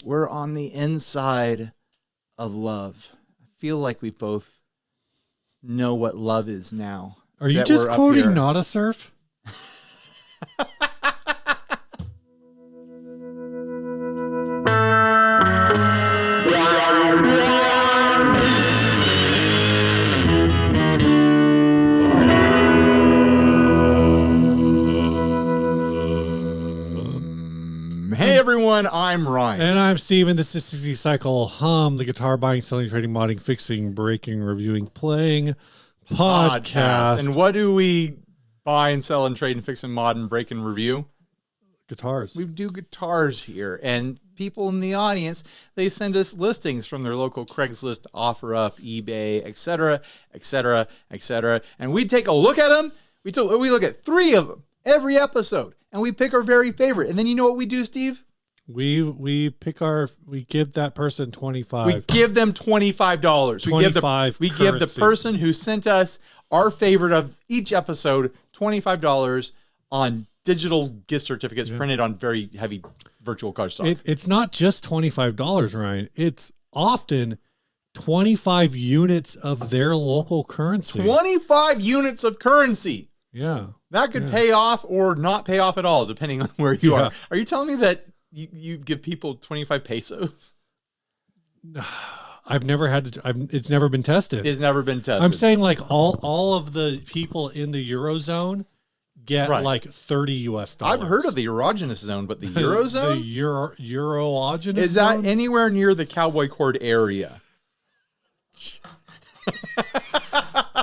we're on the inside of love. I feel like we both know what love is now. Are you just quoting Not a Surf? Hey everyone, I'm Ryan. And I'm Steven. This is 60 Cycle Hum, the guitar buying, selling, trading, modding, fixing, breaking, reviewing, playing podcast. And what do we buy and sell and trade and fix and mod and break and review? Guitars. We do guitars here, and people in the audience, they send us listings from their local Craigslist, OfferUp, eBay, etc., etc., etc. And we take a look at them. We look at 3 of them every episode, and we pick our very favorite. And then you know what we do, Steve? We give that person $25. We give them $25. We give the person who sent us our favorite of each episode $25 on digital gift certificates printed on very heavy virtual cardstock. It's not just $25, Ryan. It's often 25 units of their local currency. 25 units of currency. Yeah. That could pay off or not pay off at all, depending on where you are. Are you telling me that you give people 25 pesos? I've never had to. It's never been tested. It's never been tested. I'm saying like all of the people in the Eurozone get like $30 US. I've heard of the erogenous zone, but the Eurozone? The Eurogenous Is that zone? Anywhere near the Cowboy Cord area?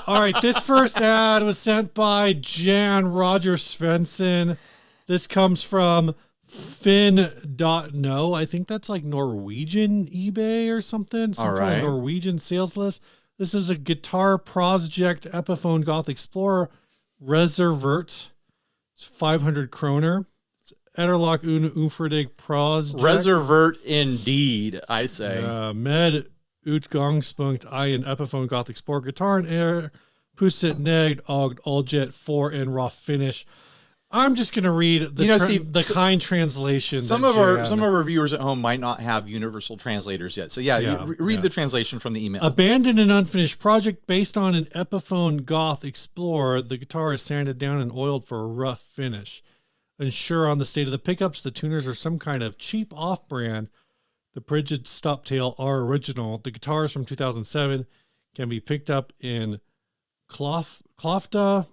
All right, this first ad was sent by Jan Roger Svensson. This comes from Finn.no. I think that's like Norwegian eBay or something. Some kind of Norwegian sales list. This is a guitar project Epiphone Goth Explorer Reservert. It's 500 kroner. It's Ederlock Unferdig Project. Reservert indeed, I say. Med Utgangspunkt I and Epiphone Goth Explorer Guitar and Air Pusit Neg Og Oljet 4 and Raw Finish. I'm just going to read the kind translation. Some of our viewers at home might not have universal translators yet. So read the translation from the email. Abandoned and unfinished project based on an Epiphone Goth Explorer. The guitar is sanded down and oiled for a rough finish. Unsure on the state of the pickups, the tuners are some kind of cheap off-brand. The Brigid Stoptail are original. The guitars from 2007 can be picked up in Klofta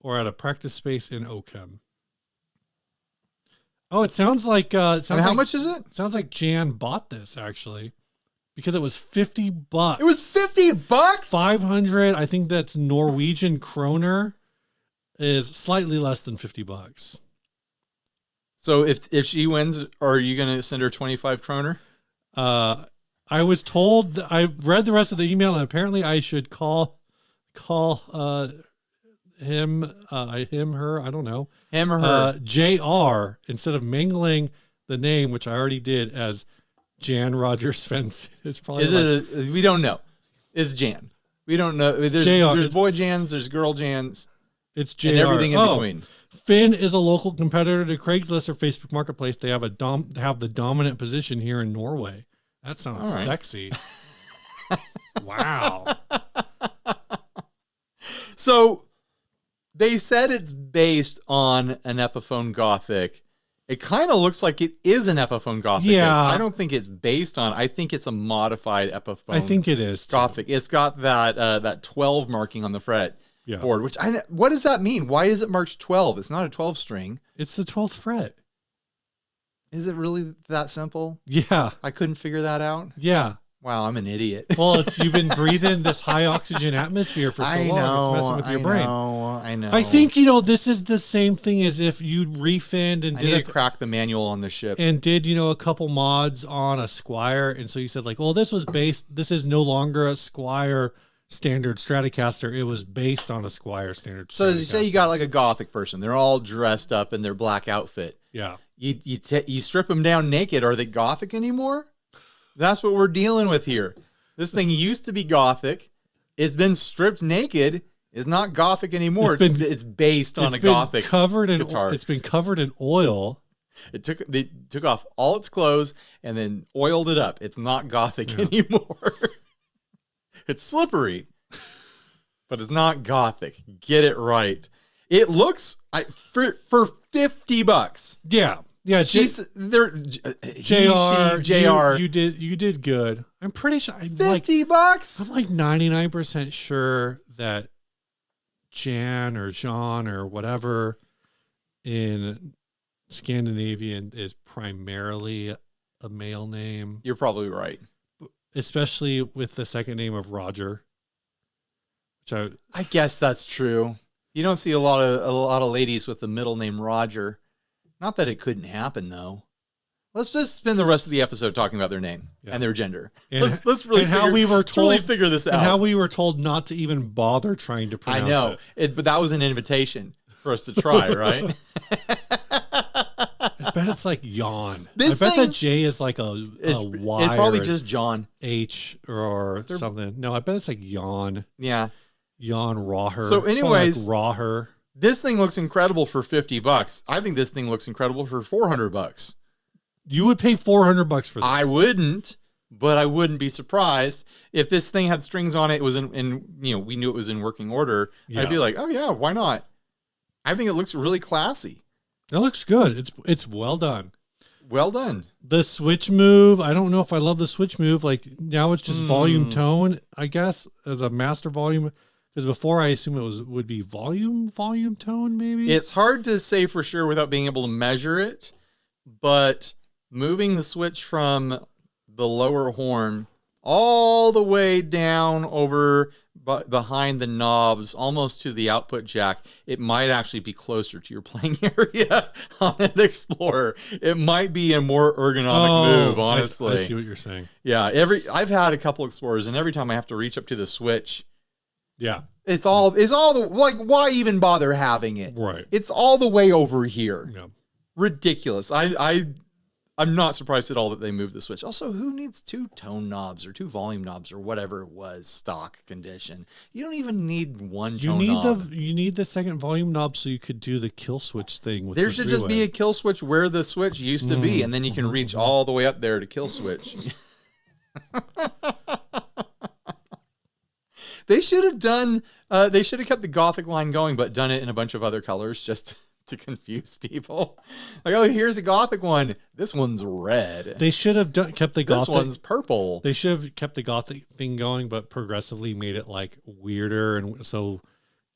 or at a practice space in Oakham. Oh, it sounds like... how much is it? Sounds like Jan bought this, actually, because it was $50. It was $50? 500, I think that's Norwegian kroner, is slightly less than $50. So if she wins, are you going to send her 25 kroner? I was told, I read the rest of the email, and apparently I should call him, her, I don't know. Him or her. JR, instead of mangling the name, which I already did, as Jan Roger Svensson. It's probably we don't know. It's Jan. We don't know. There's boy Jans, there's girl Jans. It's JR. And everything in between. Finn is a local competitor to Craigslist or Facebook Marketplace. They have the dominant position here in Norway. That sounds sexy. Wow. So they said it's based on an Epiphone Gothic. It kind of looks like it is an Epiphone Gothic. Yeah. I don't think it's based on. I think it's a modified Epiphone. I think it is too. Gothic. It's got that 12 marking on the fret board. What does that mean? Why is it marked 12? It's not a 12 string. It's the 12th fret. Is it really that simple? Yeah. I couldn't figure that out. Yeah. Wow, I'm an idiot. Well, you've been breathing this high oxygen atmosphere for so long. It's messing with your brain. I know. I think, this is the same thing as if you refinned and did crack the manual on the ship. And did, a couple mods on a Squire. And so you said this is no longer a Squire standard Stratocaster. It was based on a Squire standard Stratocaster. So as you say, you got like a Gothic person. They're all dressed up in their black outfit. Yeah. You strip them down naked. Are they Gothic anymore? That's what we're dealing with here. This thing used to be Gothic. It's been stripped naked. It's not Gothic anymore. It's based on a Gothic guitar. It's been covered in oil. They took off all its clothes and then oiled it up. It's not Gothic anymore. It's slippery, but it's not Gothic. Get it right. It looks for $50. Yeah. Yeah, She's there. JR, you did good. I'm pretty sure $50. I'm like 99% sure that Jan or Jean or whatever in Scandinavian is primarily a male name. You're probably right, especially with the second name of Roger. Which I guess that's true. You don't see a lot of ladies with the middle name Roger. Not that it couldn't happen, though. Let's just spend the rest of the episode talking about their name and their gender. And, let's really figure this out. And how we were told not to even bother trying to pronounce it. I know, but that was an invitation for us to try, right? I bet it's like yawn. I bet that J is like a Y. It's probably just John. H or something. No, I bet it's like yawn. Yeah. Yawn Rawher. So anyways, like Rawher. This thing looks incredible for $50. I think this thing looks incredible for $400. You would pay $400 for this. I wouldn't, but I wouldn't be surprised if this thing had strings on it. It was in we knew it was in working order. Yeah. I'd be like, oh yeah, why not? I think it looks really classy. It looks good. It's well done. Well done. The switch move, I don't know if I love the switch move. Like now it's just volume tone, I guess, as a master volume. Because before I assume it would be volume tone, maybe? It's hard to say for sure without being able to measure it, but moving the switch from the lower horn all the way down over behind the knobs, almost to the output jack, it might actually be closer to your playing area on an Explorer. It might be a more ergonomic move, honestly. I see what you're saying. Yeah, I've had a couple Explorers, and every time I have to reach up to the switch, yeah, it's all the like. Why even bother having it? Right. It's all the way over here. Yeah. Ridiculous. I'm not surprised at all that they moved the switch. Also, who needs 2 tone knobs or 2 volume knobs or whatever it was stock condition? You don't even need one tone knob. You need the second volume knob so you could do the kill switch thing. With there should just be a kill switch where the switch used to be, and then you can reach all the way up there to kill switch. They should have done. They should have kept the Gothic line going, but done it in a bunch of other colors just to confuse people. Like, oh, here's the Gothic one. This one's red. They should have kept the Gothic. This one's purple. They should have kept the Gothic thing going, but progressively made it like weirder, and so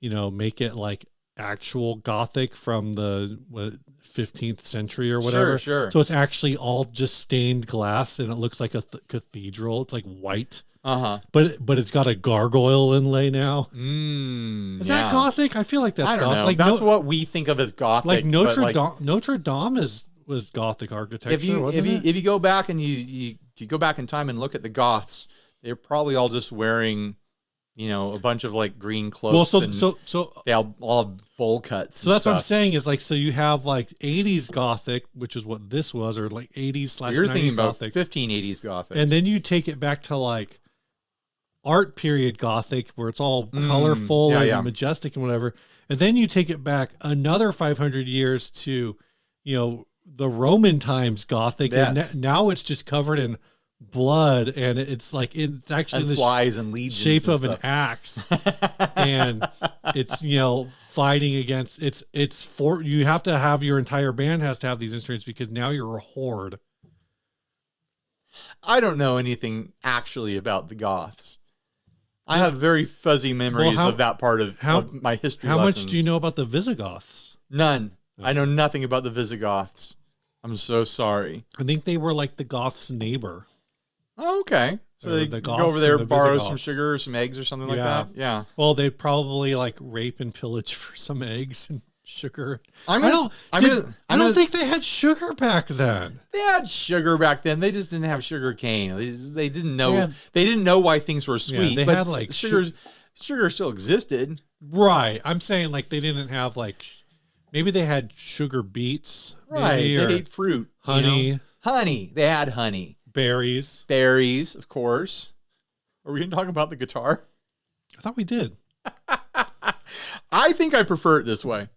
make it like actual Gothic from the 15th century or whatever. Sure. So it's actually all just stained glass, and it looks like a cathedral. It's like white. But it's got a gargoyle inlay now. Is that Gothic? I feel like that's Gothic. Like that's what we think of as Gothic. Like Notre Dame was Gothic architecture. If you go back and you go back in time and look at the Goths, they're probably all just wearing, a bunch of like green clothes. Well, so they all have bowl cuts. So that's what I'm saying is like, so you have like 80s Gothic, which is what this was, or like 80s/90s. You're thinking about Gothic. 1580s Gothic, and then you take it back to like art period Gothic, where it's all colorful and majestic and whatever. And then you take it back another 500 years to, the Roman times Gothic. Yes. And now it's just covered in blood, and it's like, it's actually and the flies and legions shape and of an axe. And it's, fighting against you have to have, your entire band has to have these instruments because now you're a horde. I don't know anything actually about the Goths. I have very fuzzy memories of that part of my history lessons. How much do you know about the Visigoths? None. I know nothing about the Visigoths. I'm so sorry. I think they were like the Goths' neighbor. Oh, okay. So they go over there, borrow some sugar or some eggs or something like that? Yeah. Well, they'd probably like rape and pillage for some eggs and sugar. I don't think they had sugar back then. They had sugar back then. They just didn't have sugar cane. They didn't know. They didn't know why things were sweet. They had like sugar still existed. Right. I'm saying like they didn't have like. Maybe they had sugar beets. Right. They ate fruit. Honey. Honey. They had honey. Berries. Berries, of course. Are we going to talk about the guitar? I thought we did. I think I prefer it this way.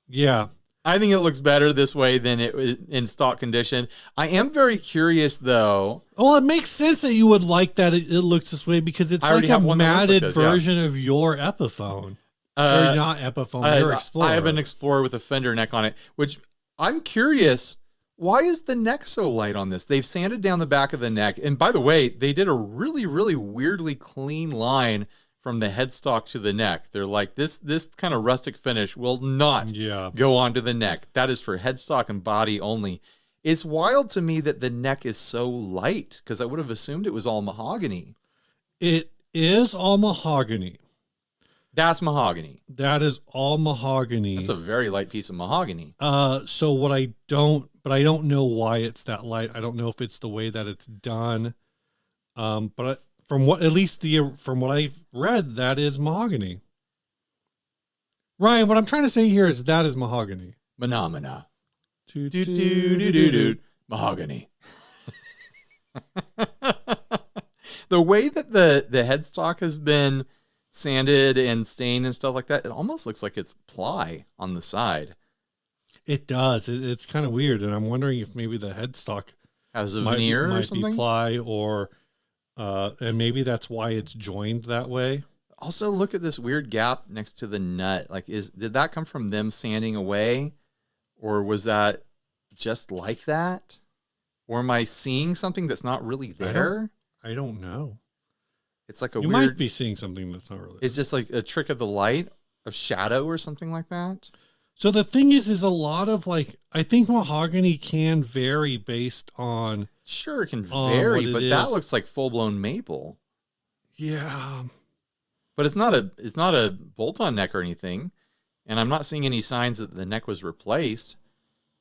Yeah. I think it looks better this way than it was in stock condition. I am very curious, though. Well, it makes sense that you would like that it looks this way because it's like a matted version of your Epiphone. Or not Epiphone, your Explorer. I have an Explorer with a fender neck on it, which I'm curious, why is the neck so light on this? They've sanded down the back of the neck. And by the way, they did a really, really weirdly clean line from the headstock to the neck. They're like, this kind of rustic finish will not go onto the neck. That is for headstock and body only. It's wild to me that the neck is so light, because I would have assumed it was all mahogany. It is all mahogany. That's mahogany. That is all mahogany. That's a very light piece of mahogany. So I don't know why it's that light. I don't know if it's the way that it's done. But from what I've read, that is mahogany. Ryan, what I'm trying to say here is that is mahogany. Phenomena. Mahogany. The way that the headstock has been sanded and stained and stuff like that, it almost looks like it's ply on the side. It does. It's kind of weird, and I'm wondering if maybe the headstock has a veneer or something. Might be ply, or and maybe that's why it's joined that way. Also, look at this weird gap next to the nut. Like, did that come from them sanding away, or was that just like that? Or am I seeing something that's not really there? I don't know. It's like a you might be seeing something that's not really. It's just like a trick of the light, of shadow, or something like that. So the thing is a lot of I think mahogany can vary based on. Sure, it can vary, but that looks like full blown maple. Yeah, but it's not a bolt-on neck or anything, and I'm not seeing any signs that the neck was replaced.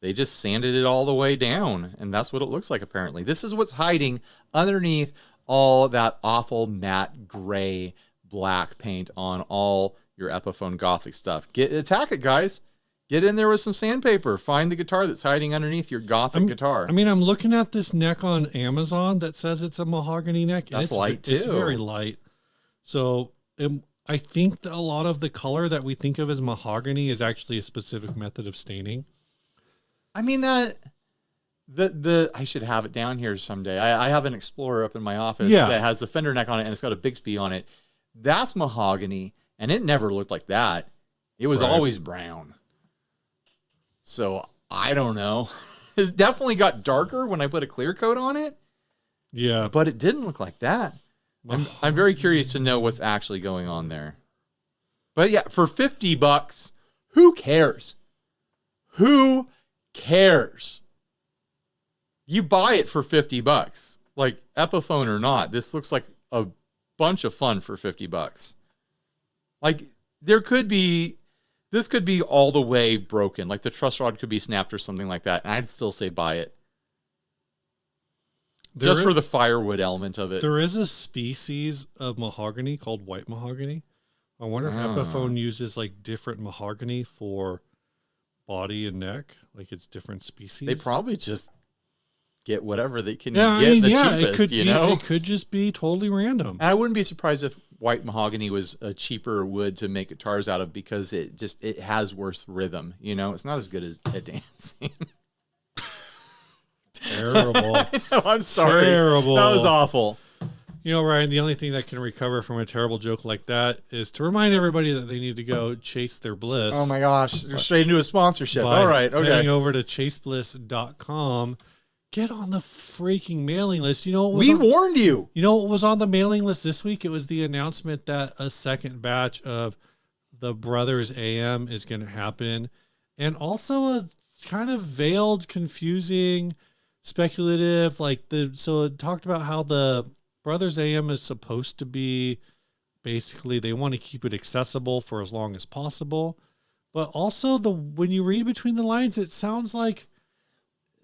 They just sanded it all the way down, and that's what it looks like. Apparently, this is what's hiding underneath all that awful matte gray black paint on all your Epiphone Gothic stuff. Attack it, guys. Get in there with some sandpaper. Find the guitar that's hiding underneath your Gothic guitar. I mean, I'm looking at this neck on Amazon that says it's a mahogany neck. That's light too. It's very light. So I think that a lot of the color that we think of as mahogany is actually a specific method of staining. I mean, I should have it down here someday. I have an Explorer up in my office that has the fender neck on it, and it's got a Bixby on it. That's mahogany, and it never looked like that. It was always brown. So I don't know. It definitely got darker when I put a clear coat on it. Yeah, but it didn't look like that. I'm very curious to know what's actually going on there. But yeah, for $50, who cares? Who cares? You buy it for $50, like Epiphone or not. This looks like a bunch of fun for $50. Like this could be all the way broken. Like the truss rod could be snapped or something like that, and I'd still say buy it. Just for the firewood element of it. There is a species of mahogany called white mahogany. I wonder if Epiphone uses like different mahogany for body and neck. Like it's different species. They probably just get whatever they can get the cheapest, It could just be totally random. And I wouldn't be surprised if white mahogany was a cheaper wood to make guitars out of, because it has worse rhythm. It's not as good as at dancing. Terrible. I'm sorry. Terrible. That was awful. Ryan, the only thing that can recover from a terrible joke like that is to remind everybody that they need to go chase their bliss. Oh my gosh. You're straight into a sponsorship. All right. Okay. Heading over to chasebliss.com. Get on the freaking mailing list. We warned you. You know what was on the mailing list this week? It was the announcement that a second batch of the Brothers AM is going to happen. And also a kind of veiled, confusing, speculative, so it talked about how the Brothers AM is supposed to be, basically they want to keep it accessible for as long as possible. But also when you read between the lines, it sounds like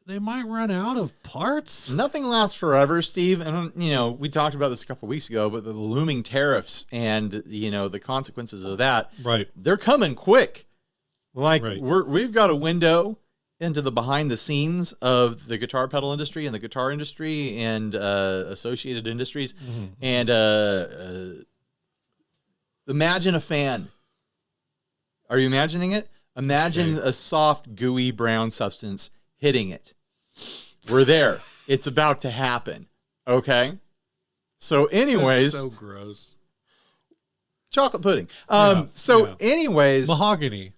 they might run out of parts. Nothing lasts forever, Steve. And, we talked about this a couple of weeks ago, but the looming tariffs and, the consequences of that, right? They're coming quick. We've got a window into the behind the scenes of the guitar pedal industry and the guitar industry and associated industries. Mm-hmm. And imagine a fan. Are you imagining it? Imagine a soft, gooey brown substance hitting it. We're there. It's about to happen. Okay? So anyways. That's so gross. Chocolate pudding. Anyways. Mahogany.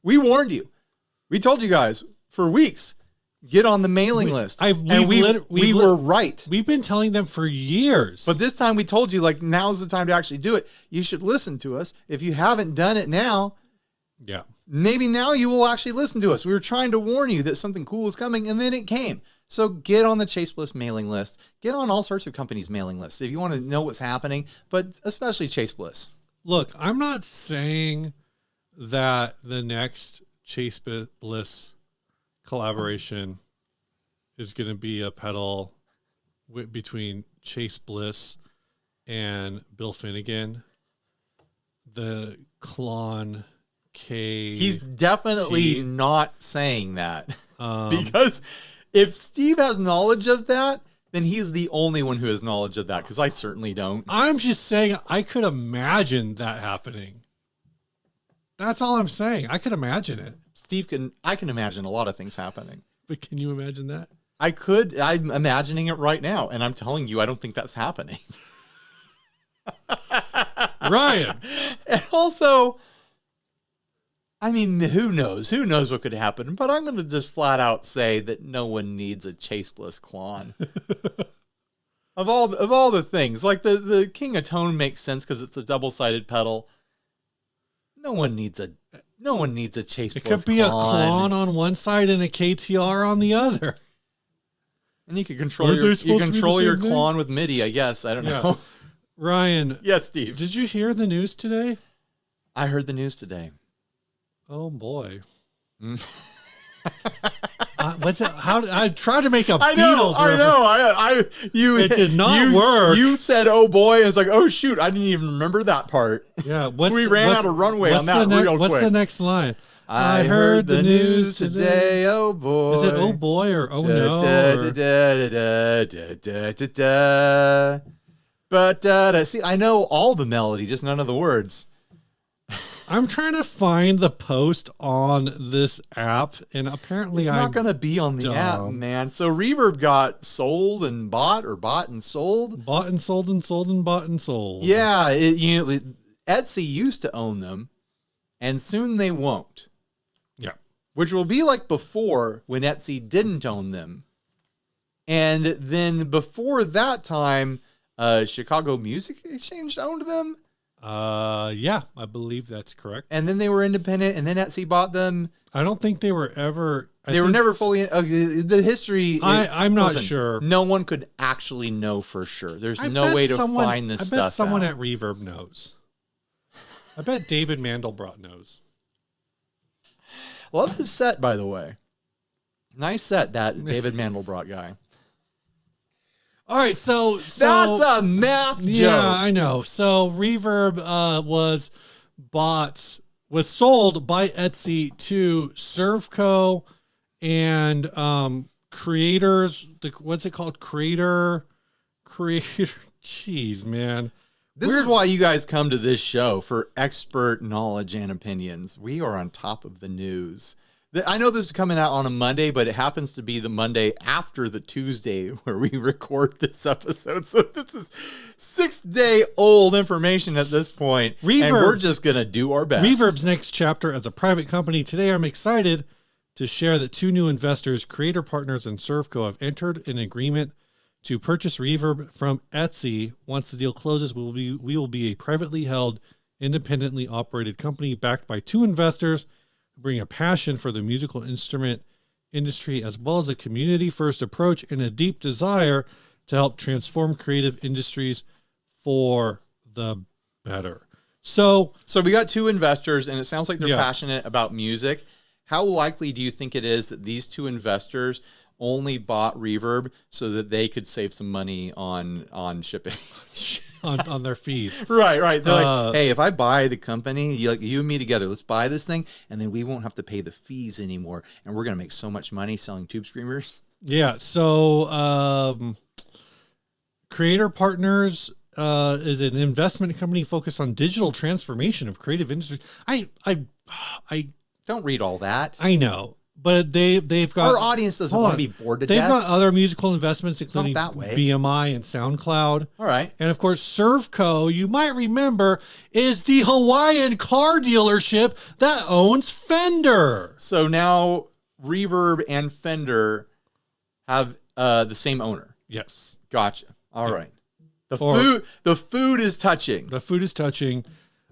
We warned you. We told you guys for weeks, get on the mailing list. We were right. We've been telling them for years. But this time we told you, like, now's the time to actually do it. You should listen to us. If you haven't done it now, maybe now you will actually listen to us. We were trying to warn you that something cool is coming, and then it came. So get on the Chase Bliss mailing list. Get on all sorts of companies' mailing lists if you want to know what's happening, but especially Chase Bliss. Look, I'm not saying that the next Chase Bliss collaboration is going to be a pedal between Chase Bliss and Bill Finnegan. The Klon K. He's definitely not saying that because if Steve has knowledge of that, then he's the only one who has knowledge of that, because I certainly don't. I'm just saying I could imagine that happening. That's all I'm saying. I could imagine it. I can imagine a lot of things happening. But can you imagine that? I could. I'm imagining it right now, and I'm telling you, I don't think that's happening. Ryan. And also, I mean, who knows? Who knows what could happen? But I'm going to just flat out say that no one needs a Chase Bliss Klon. Of all the things, like the King of Tone makes sense because it's a double-sided pedal. No one needs a Chase Bliss Klon. It could be a Klon on one side and a KTR on the other. And you can control your Klon with MIDI, I guess. I don't know. Ryan. Yes, Steve. Did you hear the news today? I heard the news today. Oh boy. What's it? How I tried to make a Beatles reference. It did not work. You said, "Oh boy," and it's like, "Oh shoot," I didn't even remember that part. Yeah, we ran out of runway on that real quick. What's the next line? I heard the news today. Oh boy. Is it "Oh boy" or "Oh no"? But see, I know all the melody, just none of the words. I'm trying to find the post on this app, and apparently it's not going to be on the app, man. So Reverb got sold and bought, or bought and sold. Bought and sold and sold and bought and sold. Yeah, Etsy used to own them, and soon they won't. Yeah. Which will be like before when Etsy didn't own them. And then before that time, Chicago Music Exchange owned them. Yeah, I believe that's correct. And then they were independent, and then Etsy bought them. I don't think they were ever. They were never fully. The history. I'm not sure. No one could actually know for sure. There's no way to find this stuff. I bet someone out. at Reverb knows. I bet David Mandelbrot knows. Love his set, by the way. Nice set, that David Mandelbrot guy. All right, so that's a math joke. Yeah, I know. So Reverb was sold by Etsy to Servco and creators. What's it called? Creator. Jeez, man. This is why you guys come to this show, for expert knowledge and opinions. We are on top of the news. I know this is coming out on a Monday, but it happens to be the Monday after the Tuesday where we record this episode. So this is 6-day-old information at this point, and we're just going to do our best. Reverb's next chapter as a private company. Today, I'm excited to share that 2 new investors, Creator Partners and Servco, have entered an agreement to purchase Reverb from Etsy. Once the deal closes, we will be a privately held, independently operated company backed by 2 investors who bring a passion for the musical instrument industry, as well as a community-first approach and a deep desire to help transform creative industries for the better. So we got 2 investors, and it sounds like they're passionate about music. How likely do you think it is that these 2 investors only bought Reverb so that they could save some money on shipping? on their fees. Right. They're like, hey, if I buy the company, you and me together, let's buy this thing, and then we won't have to pay the fees anymore, and we're going to make so much money selling Tube Screamers. Yeah, so Creator Partners is an investment company focused on digital transformation of creative industries. I Don't read all that. I know, but they've got, our audience doesn't want to be bored to death. They've got other musical investments, including that way. BMI and SoundCloud. All right. And of course, Servco, you might remember, is the Hawaiian car dealership that owns Fender. So now Reverb and Fender have the same owner. Yes. Gotcha. All right. The food is touching. The food is touching.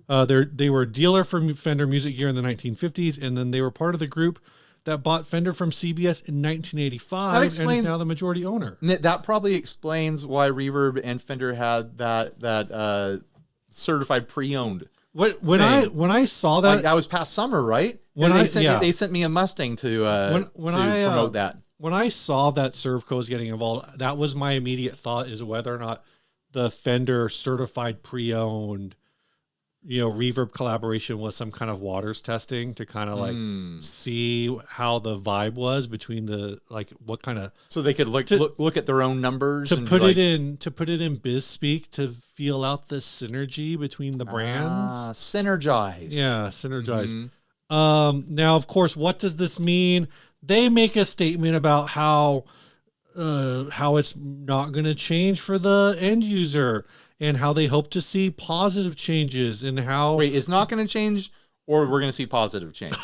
They were a dealer for Fender music gear in the 1950s, and then they were part of the group that bought Fender from CBS in 1985 and is now the majority owner. That probably explains why Reverb and Fender had that certified pre-owned. When I saw that, that was past summer, right? They sent me a Mustang to promote that. When I saw that Servco was getting involved, that was my immediate thought, is whether or not the Fender certified pre-owned, Reverb collaboration was some kind of waters testing to kind of like see how the vibe was between the, like, what kind of, so they could look at their own numbers to put it in biz speak to feel out the synergy between the brands. Synergize. Yeah, synergize. Now, of course, what does this mean? They make a statement about how it's not going to change for the end user, and how they hope to see positive changes, and how... Wait, it's not going to change, or we're going to see positive change?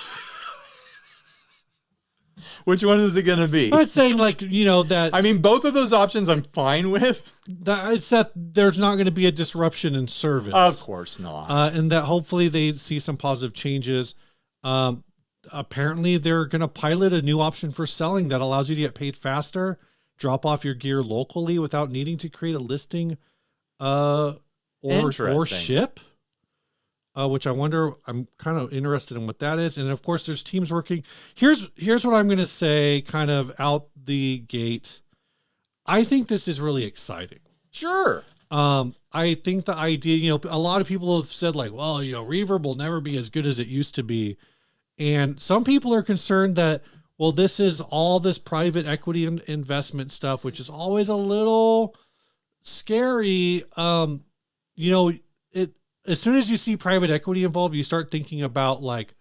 Which one is it going to be? I'm saying, that... I mean, both of those options I'm fine with. It's that there's not going to be a disruption in service. Of course not. And that hopefully they see some positive changes. Apparently, they're going to pilot a new option for selling that allows you to get paid faster, drop off your gear locally without needing to create a listing or ship, which I'm kind of interested in what that is. And of course, there's teams working. Here's what I'm going to say kind of out the gate. I think this is really exciting. Sure. I think the idea, a lot of people have said, like, well, Reverb will never be as good as it used to be. And some people are concerned that, well, this is all this private equity and investment stuff, which is always a little scary. As soon as you see private equity involved, you start thinking about, like,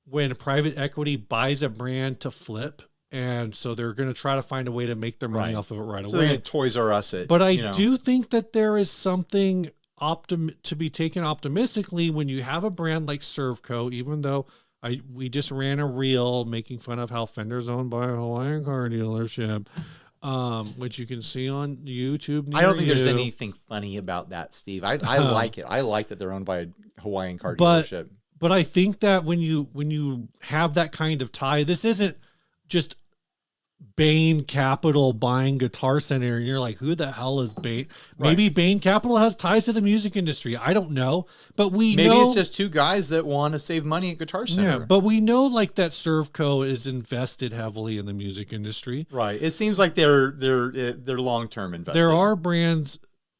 when private equity buys a brand to flip. And so they're going to try to find a way to make their money off of it right away. So they Toys R Us it. But I do think that there is something to be taken optimistically when you have a brand like Servco, even though we just ran a reel making fun of how Fender's owned by a Hawaiian car dealership, which you can see on YouTube. I don't think there's anything funny about that, Steve. I like it. I like that they're owned by a Hawaiian car dealership. But I think that when you have that kind of tie, this isn't just Bain Capital buying Guitar Center, and you're like, who the hell is Bain? Maybe Bain Capital has ties to the music industry. I don't know, but maybe it's just two guys that want to save money at Guitar Center. Yeah, but we know, like, that Servco is invested heavily in the music industry. Right. It seems like they're long-term investors. There are brands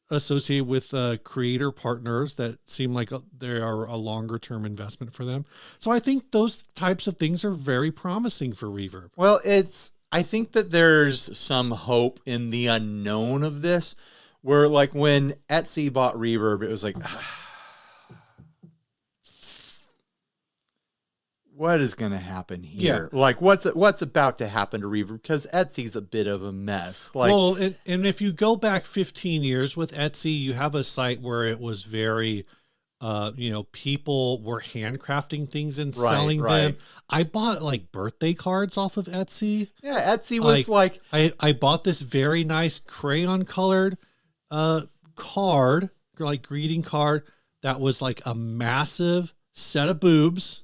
associated with creator partners that seem like they are a longer-term investment for them. So I think those types of things are very promising for Reverb. Well, I think that there's some hope in the unknown of this, where, like, when Etsy bought Reverb, it was like, what is going to happen here? Yeah. Like, what's about to happen to Reverb? Because Etsy's a bit of a mess. Like, well, and if you go back 15 years with Etsy, you have a site where it was very... people were handcrafting things and selling them. I bought, like, birthday cards off of Etsy. Yeah, Etsy was like I bought this very nice crayon colored card, like greeting card, that was like a massive set of boobs.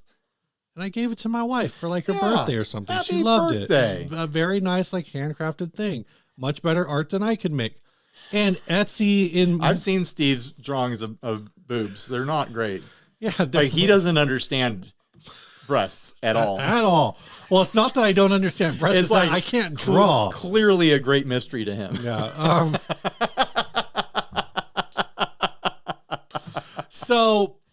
And I gave it to my wife for, like, her birthday or something. She loved it. It's a very nice, like, handcrafted thing. Much better art than I could make. And Etsy I've seen Steve's drawings of boobs. They're not great. Yeah. Like, he doesn't understand breasts at all. At all. Well, it's not that I don't understand breasts. It's like I can't draw. Clearly a great mystery to him. Yeah.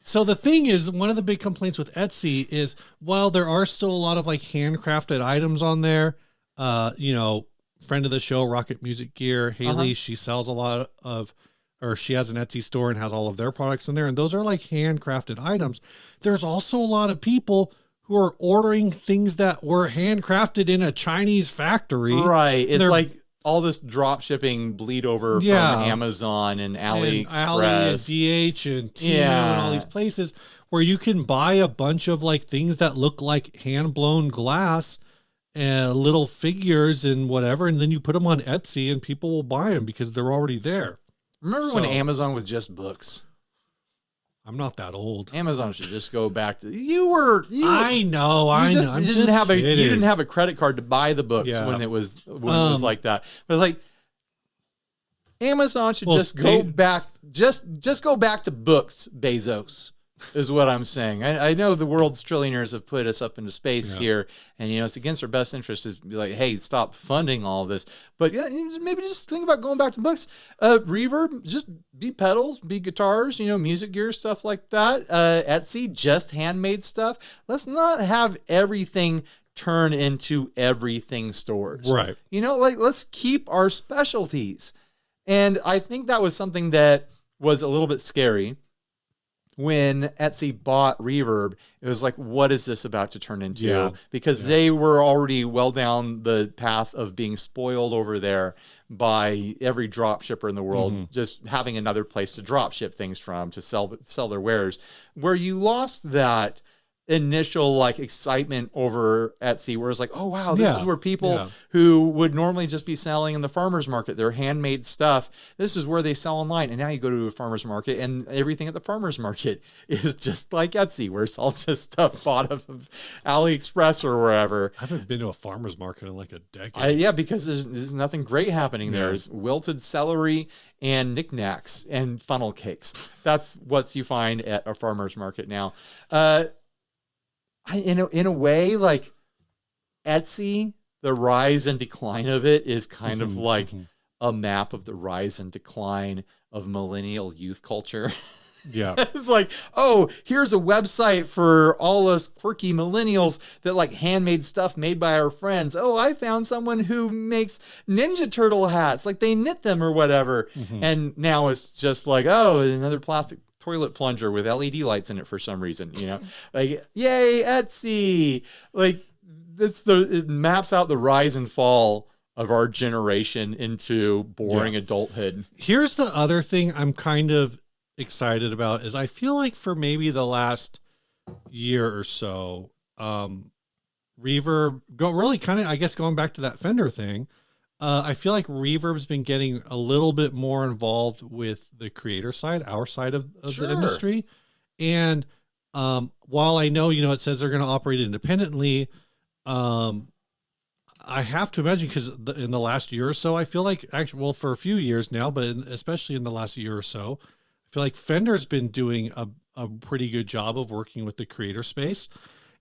So the thing is, one of the big complaints with Etsy is, while there are still a lot of, like, handcrafted items on there, friend of the show, Rocket Music Gear, Haley, she sells a lot of or she has an Etsy store and has all of their products in there. And those are like handcrafted items. There's also a lot of people who are ordering things that were handcrafted in a Chinese factory. Right. It's like all this drop shipping bleed over from Amazon and AliExpress. And DH and Temu and all these places where you can buy a bunch of like things that look like hand blown glass and little figures and whatever. And then you put them on Etsy and people will buy them because they're already there. Remember when Amazon was just books? I'm not that old. Amazon should just go back to I know. You didn't have a credit card to buy the books when it was like that. But like Amazon should just go back. Just go back to books, Bezos. Is what I'm saying. I know the world's trillionaires have put us up into space here, and it's against our best interest to be like, hey, stop funding all this. But yeah, maybe just think about going back to books. Reverb, just be pedals, be guitars, music gear, stuff like that. Etsy, just handmade stuff. Let's not have everything turn into everything stores. Right. Let's keep our specialties. And I think that was something that was a little bit scary. When Etsy bought Reverb, it was like, what is this about to turn into? Yeah. Because they were already well down the path of being spoiled over there by every drop shipper in the world, just having another place to drop ship things from to sell their wares. Where you lost that initial like excitement over Etsy, where it's like, oh wow, this is where people who would normally just be selling in the farmer's market, their handmade stuff, this is where they sell online. And now you go to a farmer's market and everything at the farmer's market is just like Etsy, where it's all just stuff bought off of AliExpress or wherever. I haven't been to a farmer's market in like a decade. Because there's nothing great happening there. There's wilted celery and knickknacks and funnel cakes. That's what you find at a farmer's market now. In a way, like Etsy, the rise and decline of it is kind of like a map of the rise and decline of millennial youth culture. Yeah. It's like, oh, here's a website for all us quirky millennials that like handmade stuff made by our friends. Oh, I found someone who makes Ninja Turtle hats, like they knit them or whatever. And now it's just like, oh, another plastic toilet plunger with LED lights in it for some reason, like, yay, Etsy. Like it maps out the rise and fall of our generation into boring adulthood. Here's the other thing I'm kind of excited about is I feel like for maybe the last year or so, Reverb going back to that Fender thing. I feel like Reverb's been getting a little bit more involved with the creator side, our side of the industry. And while I know, it says they're going to operate independently, I have to imagine because in the last year or so, I feel like for a few years now, but especially in the last year or so, I feel like Fender's been doing a pretty good job of working with the creator space.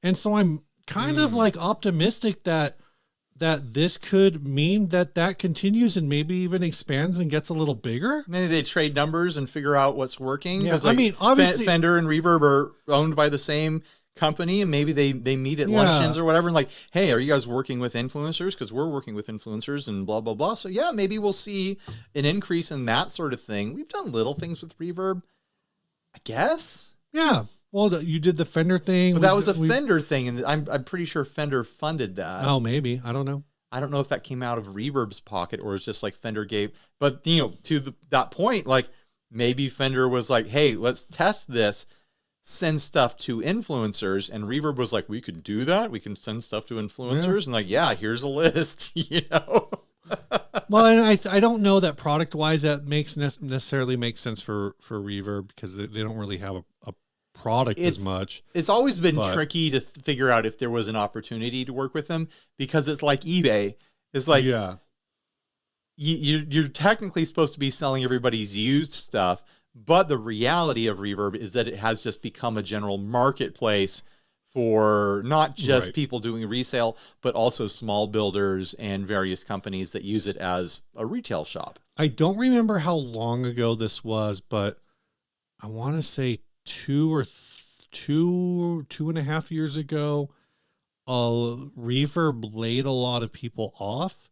And so I'm kind of like optimistic that this could mean that continues and maybe even expands and gets a little bigger. Maybe they trade numbers and figure out what's working. Yeah, obviously Fender and Reverb are owned by the same company, and maybe they meet at luncheons or whatever. And like, hey, are you guys working with influencers? Because we're working with influencers and blah, blah, blah. So yeah, maybe we'll see an increase in that sort of thing. We've done little things with Reverb, I guess. Yeah. Well, you did the Fender thing. But that was a Fender thing, and I'm pretty sure Fender funded that. Oh, maybe. I don't know. I don't know if that came out of Reverb's pocket or it's just like Fender gave. But, to that point, like maybe Fender was like, hey, let's test this, send stuff to influencers. And Reverb was like, we can do that. We can send stuff to influencers. And like, here's a list, Well, and I don't know that product-wise that makes necessarily makes sense for Reverb because they don't really have a product as much. It's always been tricky to figure out if there was an opportunity to work with them because it's like eBay. It's like you're technically supposed to be selling everybody's used stuff, but the reality of Reverb is that it has just become a general marketplace for not just people doing resale, but also small builders and various companies that use it as a retail shop. I don't remember how long ago this was, but I want to say 2.5 years ago, Reverb laid a lot of people off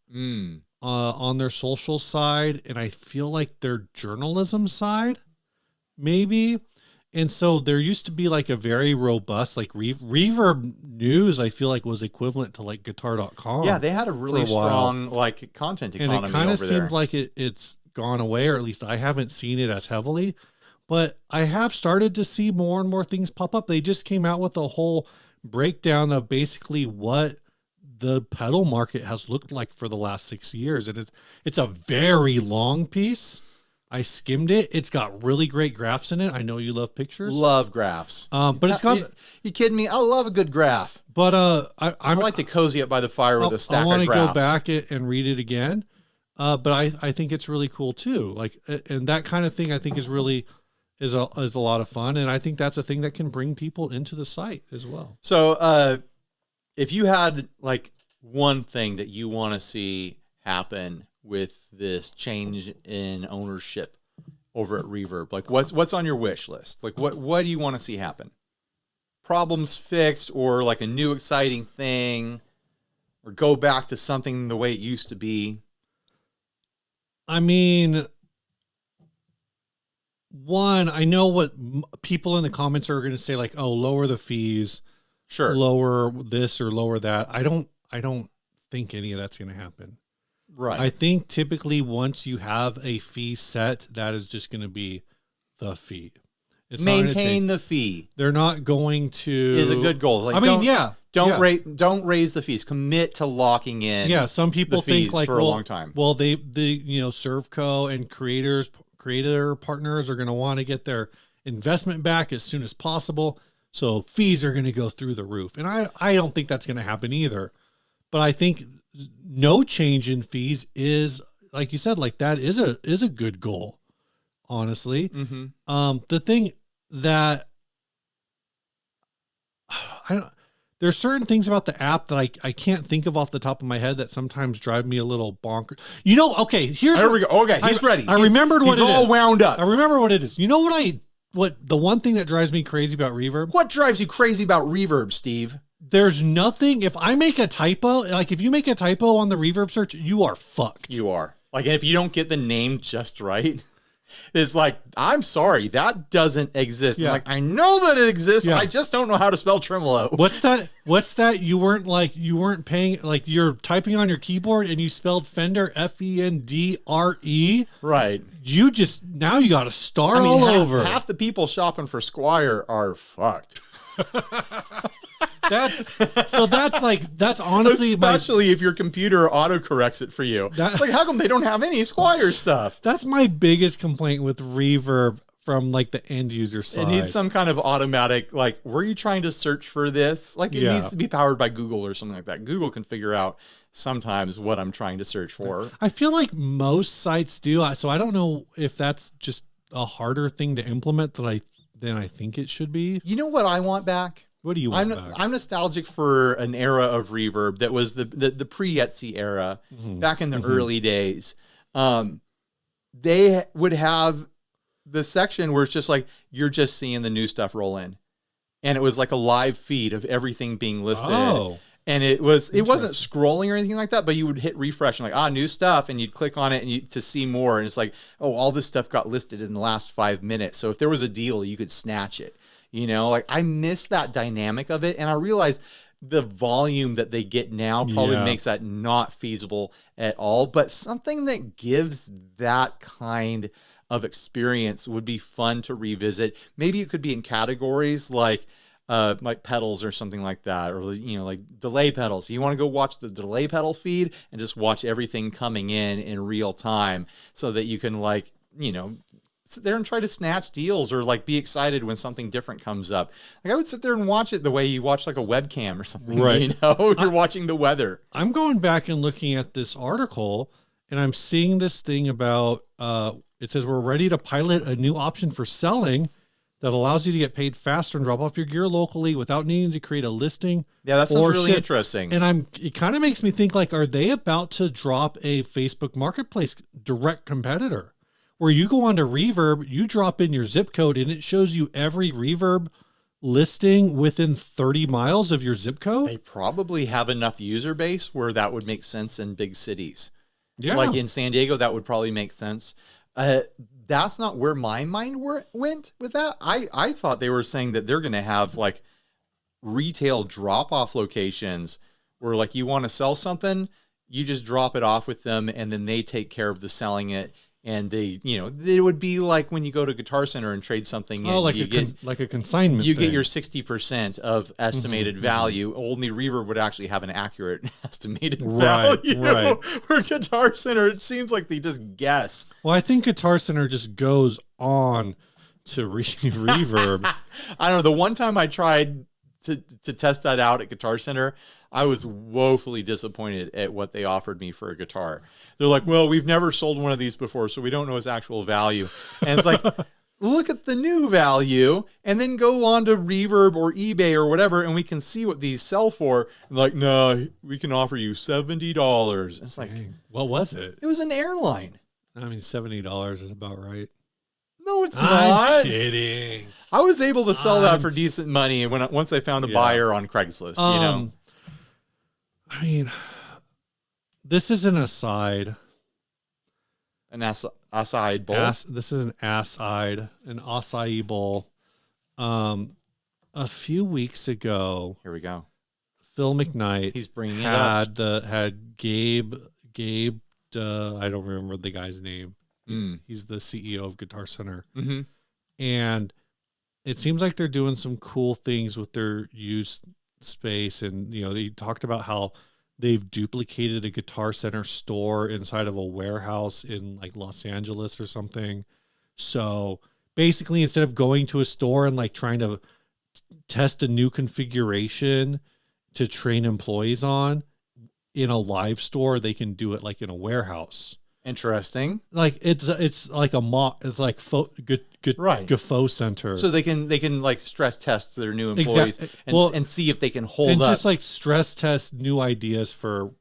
on their social side, and I feel like their journalism side, maybe. And so there used to be like a very robust, like Reverb News, I feel like was equivalent to like guitar.com. Yeah, they had a really strong like content economy. And it kind of seemed like it's gone away, or at least I haven't seen it as heavily. But I have started to see more and more things pop up. They just came out with a whole breakdown of basically what the pedal market has looked like for the last 6 years. And it's a very long piece. I skimmed it. It's got really great graphs in it. I know you love pictures. Love graphs. But it's got... You kidding me? I love a good graph. But I like to cozy up by the fire with a stack of graphs. I want to go back and read it again. But I think it's really cool too. Like, and that kind of thing I think is really... is a lot of fun. And I think that's a thing that can bring people into the site as well. So if you had like one thing that you want to see happen with this change in ownership over at Reverb, like what's on your wish list? Like what do you want to see happen? Problems fixed, or like a new exciting thing, or go back to something the way it used to be? I mean, one, I know what people in the comments are going to say, like, oh, lower the fees, sure, lower this or lower that. I don't think any of that's going to happen. Right. I think typically once you have a fee set, that is just going to be the fee. It's maintain the fee. They're not going to... is a good goal. Like, don't raise the fees. Commit to locking in. Yeah, some people think like for a long time. Well, the Servco and creator partners are going to want to get their investment back as soon as possible. So fees are going to go through the roof. And I don't think that's going to happen either. But I think no change in fees is, like you said, like that is a good goal, honestly. Mm-hmm. The thing that there's certain things about the app that I can't think of off the top of my head that sometimes drive me a little bonkers. You know, okay, here we go. Okay, he's ready. I remembered what it is. He's all wound up. I remember what it is. You know what the one thing that drives me crazy about Reverb? What drives you crazy about Reverb, Steve? There's nothing. If I make a typo, like if you make a typo on the Reverb search, you are fucked. You are. Like, if you don't get the name just right, it's like, I'm sorry, that doesn't exist. Yeah. Like, I know that it exists. Yeah. I just don't know how to spell tremolo. What's that? You weren't paying, like you're typing on your keyboard and you spelled Fender Fendre. Now Right. you got to start all over. Half the people shopping for Squire are fucked. That's honestly, especially if your computer autocorrects it for you. Like, how come they don't have any Squire stuff? That's my biggest complaint with Reverb from like the end user side. It needs some kind of automatic, like, were you trying to search for this? Like, it needs to be powered by Google or something like that. Google can figure out sometimes what I'm trying to search for. I feel like most sites do. So I don't know if that's just a harder thing to implement than I think it should be. You know what I want back? What do you want back? I'm nostalgic for an era of Reverb that was the pre-Etsy era, back in the early days. They would have the section where it's just like, you're just seeing the new stuff roll in. And it was like a live feed of everything being listed. Oh. And it wasn't scrolling or anything like that, but you would hit refresh and like, new stuff. And you'd click on it and to see more. And it's like, oh, all this stuff got listed in the last 5 minutes. So if there was a deal, you could snatch it. You know, like, I miss that dynamic of it. And I realize the volume that they get now probably makes that not feasible at all. But something that gives that kind of experience would be fun to revisit. Maybe it could be in categories like pedals or something like that, or, you know, like delay pedals. You want to go watch the delay pedal feed and just watch everything coming in real time, so that you can, like, you know, sit there and try to snatch deals, or like be excited when something different comes up. Like, I would sit there and watch it the way you watch like a webcam or something, right? You know, you're watching the weather. I'm going back and looking at this article, and I'm seeing this thing about, it says we're ready to pilot a new option for selling that allows you to get paid faster and drop off your gear locally without needing to create a listing. Yeah, that sounds really interesting. And it kind of makes me think, like, are they about to drop a Facebook Marketplace direct competitor? Where you go onto Reverb, you drop in your zip code, and it shows you every Reverb listing within 30 miles of your zip code. They probably have enough user base where that would make sense in big cities. Yeah. Like in San Diego, that would probably make sense. That's not where my mind went with that. I thought they were saying that they're going to have like retail drop-off locations where like you want to sell something, you just drop it off with them and then they take care of the selling it. And they, it would be like when you go to Guitar Center and trade something in. Like a consignment. You get your 60% of estimated value. Only Reverb would actually have an accurate estimated value. Right. For Guitar Center, it seems like they just guess. Well, I think Guitar Center just goes on to Reverb. I don't know. The one time I tried to test that out at Guitar Center, I was woefully disappointed at what they offered me for a guitar. They're like, well, we've never sold one of these before, so we don't know its actual value. And it's like, look at the new value and then go on to Reverb or eBay or whatever, and we can see what these sell for. And like, no, we can offer you $70. It's like, dang. What was it? It was an airline. I mean, $70 is about right. No, it's not. I'm kidding. I was able to sell that for decent money once I found a buyer on Craigslist, I mean, this is an aside. An acai bowl? This is an acai bowl. A few weeks ago, Here we go. Phil McKnight He's bringing it up. had Gabe, I don't remember the guy's name. He's the CEO of Guitar Center. Mm-hmm. And it seems like they're doing some cool things with their used space. And, they talked about how they've duplicated a Guitar Center store inside of a warehouse in like Los Angeles or something. So basically, instead of going to a store and like trying to test a new configuration to train employees on in a live store, they can do it like in a warehouse. Interesting. Like it's like a mock. It's like Gafo Center. So they can like stress test their new employees and see if they can hold and up. Just like stress test new ideas for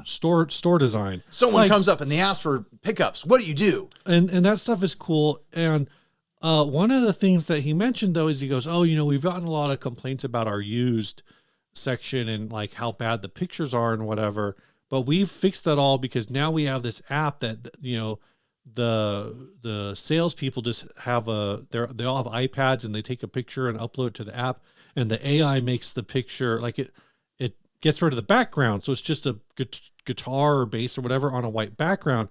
store design. Someone comes up and they ask for pickups. What do you do? And that stuff is cool. And one of the things that he mentioned though is he goes, we've gotten a lot of complaints about our used section and like how bad the pictures are and whatever. But we've fixed that all because now we have this app that, the salespeople just have they all have iPads and they take a picture and upload it to the app, and the AI makes the picture like it gets rid of the background. So it's just a guitar or bass or whatever on a white background.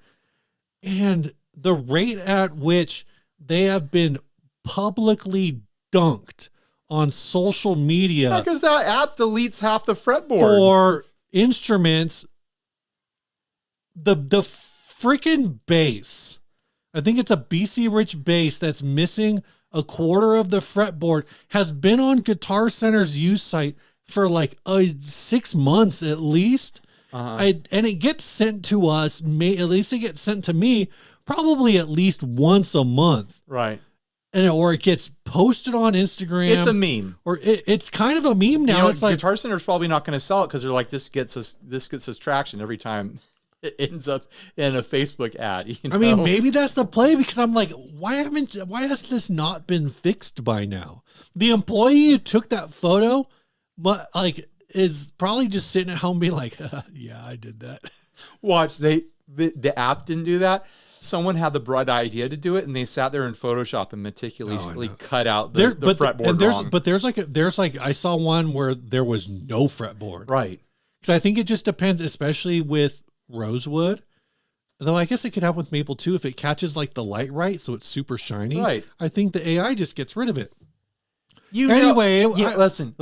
And the rate at which they have been publicly dunked on social media. Because that app deletes half the fretboard. For instruments, the freaking bass, I think it's a BC Rich bass that's missing a quarter of the fretboard, has been on Guitar Center's used site for like 6 months at least. And it gets sent to us, at least it gets sent to me probably at least once a month. Right. Or it gets posted on Instagram. It's a meme. Or it's kind of a meme now. It's like Guitar Center's probably not going to sell it because they're like, this gets us traction every time it ends up in a Facebook ad. I mean, maybe that's the play because I'm like, why has this not been fixed by now? The employee who took that photo, but like, is probably just sitting at home being like, yeah, I did that. Watch, the app didn't do that. Someone had the bright idea to do it, and they sat there in Photoshop and meticulously cut out the fretboard wrong. But there's like I saw one where there was no fretboard. Right. Because I think it just depends, especially with rosewood. Though I guess it could happen with maple too if it catches like the light right, so it's super shiny. Right. I think the AI just gets rid of it. Listen.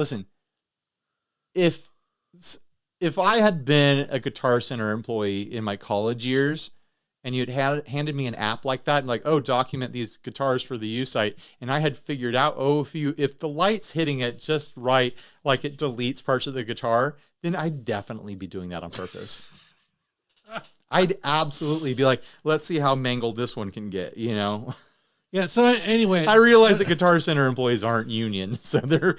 If I had been a Guitar Center employee in my college years, and you'd handed me an app like that, and like, document these guitars for the U site, and I had figured out, if the light's hitting it just right, like it deletes parts of the guitar, then I'd definitely be doing that on purpose. I'd absolutely be like, let's see how mangled this one can get, Yeah. So anyway, I realize that Guitar Center employees aren't union, so their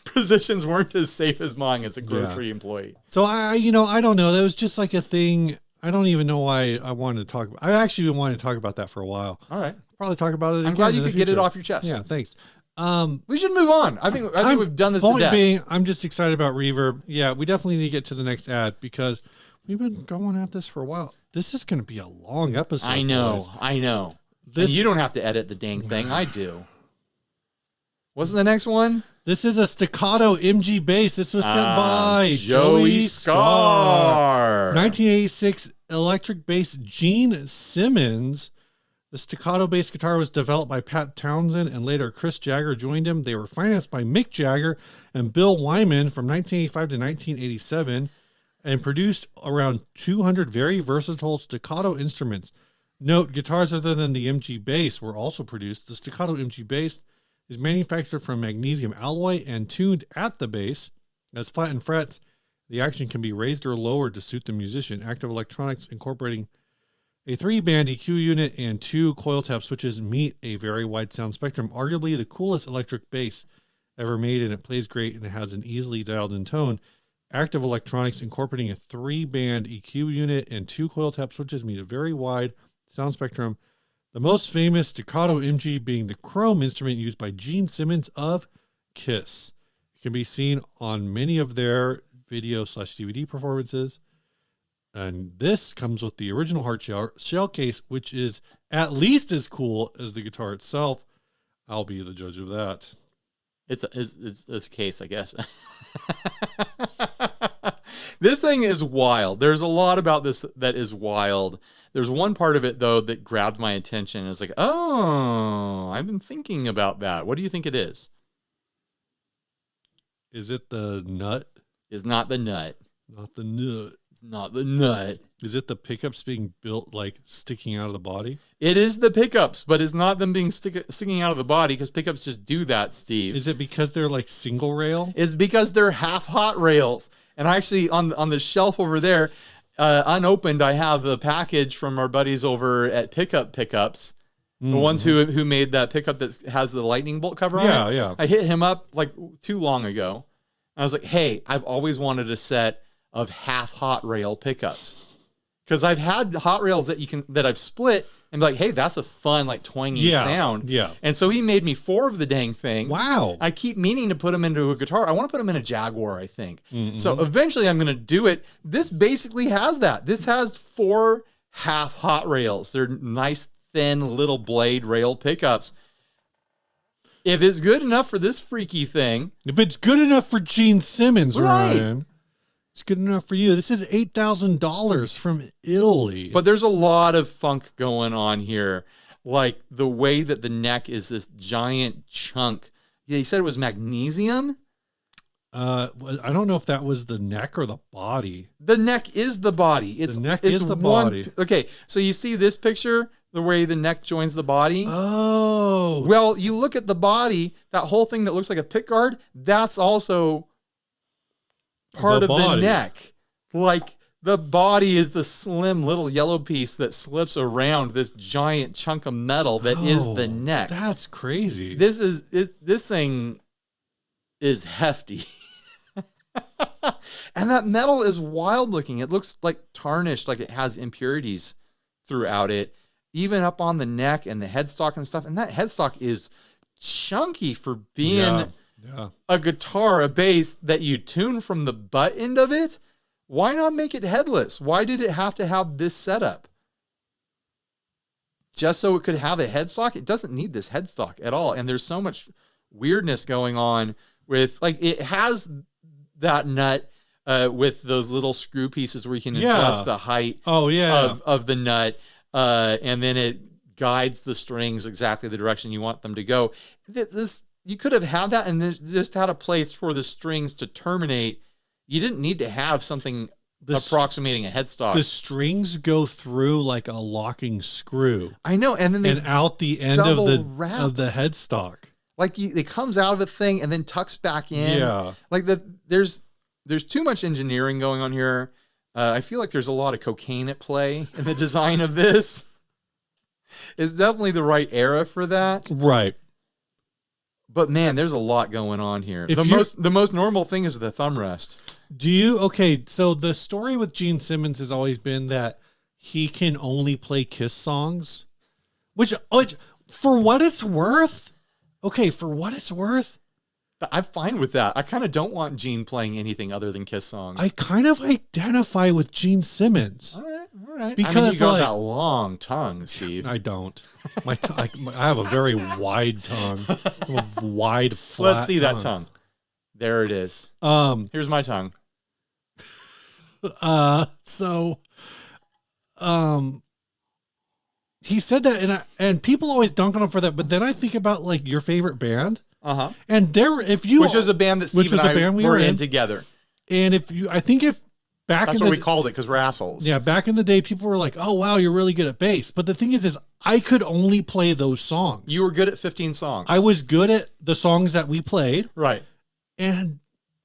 positions weren't as safe as mine as a grocery employee. So I don't know. That was just like a thing. I don't even know why I wanted to talk about. I've actually been wanting to talk about that for a while. All right. Probably talk about it again. I'm glad you could get it off your chest. Yeah, thanks. We should move on. I think we've done this to death. I'm just excited about Reverb. Yeah, we definitely need to get to the next ad because We've been going at this for a while. This is going to be a long episode. I know. Boys. I know. And you don't have to edit the dang thing. I do. What's the next one? This is a Staccato MG bass. This was sent by Joey Scar. 1986 electric bass Gene Simmons. The Staccato bass guitar was developed by Pat Townsend, and later Chris Jagger joined him. They were financed by Mick Jagger and Bill Wyman from 1985 to 1987 and produced around 200 very versatile staccato instruments. Note, guitars other than the MG bass were also produced. The Staccato MG bass is manufactured from magnesium alloy and tuned at the base. As flattened frets, the action can be raised or lowered to suit the musician. Active electronics incorporating a 3-band EQ unit and 2 coil tap switches meet a very wide sound spectrum. Arguably the coolest electric bass ever made, and it plays great and it has an easily dialed in tone. Active electronics incorporating a 3-band EQ unit and 2 coil tap switches meet a very wide sound spectrum. The most famous Staccato MG being the chrome instrument used by Gene Simmons of Kiss. It can be seen on many of their video/DVD performances. And this comes with the original hard shell case, which is at least as cool as the guitar itself. I'll be the judge of that. It's a case, I guess. This thing is wild. There's a lot about this that is wild. There's one part of it, though, that grabbed my attention. It's like, oh, I've been thinking about that. What do you think it is? Is it the nut? It's not the nut. Not the nut. It's not the nut. Is it the pickups being built, like, sticking out of the body? It is the pickups, but it's not them being sticking out of the body, because pickups just do that, Steve. Is it because they're, like, single rail? It's because they're half hot rails. And actually, on the shelf over there, unopened, I have a package from our buddies over at Pickups. The ones who made that pickup that has the lightning bolt cover on it. Yeah. I hit him up like too long ago. I was like, hey, I've always wanted a set of half hot rail pickups. Because I've had hot rails that I've split and be like, hey, that's a fun, like, twangy sound. Yeah. And so he made me 4 of the dang things. Wow. I keep meaning to put them into a guitar. I want to put them in a Jaguar, I think. So eventually I'm going to do it. This basically has that. This has 4 half hot rails. They're nice, thin, little blade rail pickups. If it's good enough for this freaky thing. If it's good enough for Gene Simmons, Right. Ryan, it's good enough for you. This is $8,000 from Italy. But there's a lot of funk going on here. Like the way that the neck is this giant chunk. Yeah, he said it was magnesium. I don't know if that was the neck or the body. The neck is the body. It's the body. Okay, so you see this picture, the way the neck joins the body? Oh. Well, you look at the body, that whole thing that looks like a pickguard, that's also part of the neck. Like the body is the slim little yellow piece that slips around this giant chunk of metal that is the neck. That's crazy. This thing is hefty. And that metal is wild looking. It looks like tarnished, like it has impurities throughout it, even up on the neck and the headstock and stuff. And that headstock is chunky for being a guitar, a bass that you tune from the butt end of it. Why not make it headless? Why did it have to have this setup? Just so it could have a headstock? It doesn't need this headstock at all. And there's so much weirdness going on with, like, it has that nut with those little screw pieces where you can adjust the height of the nut. And then it guides the strings exactly the direction you want them to go. You could have had that and then just had a place for the strings to terminate. You didn't need to have something approximating a headstock. The strings go through like a locking screw. I know, and then out the end of the headstock. Like it comes out of a thing and then tucks back in. Yeah, like there's too much engineering going on here. I feel like there's a lot of cocaine at play in the design of this. It's definitely the right era for that. Right. But man, there's a lot going on here. The most normal thing is the thumb rest. So the story with Gene Simmons has always been that he can only play Kiss songs, which for what it's worth, I'm fine with that. I kind of don't want Gene playing anything other than Kiss songs. I kind of identify with Gene Simmons. All right. Because, I mean, you got like, that long tongue, Steve. I don't. I have a very wide tongue. A wide, flat Let's see that tongue. There it is. Here's my tongue. He said that, and people always dunk on him for that. But then I think about like your favorite band, and which was a band that Steve and I were in together. And That's what we called it because we're assholes. Yeah, back in the day, people were like, "Oh wow, you're really good at bass." But the thing is I could only play those songs. You were good at 15 songs. I was good at the songs that we played, right? And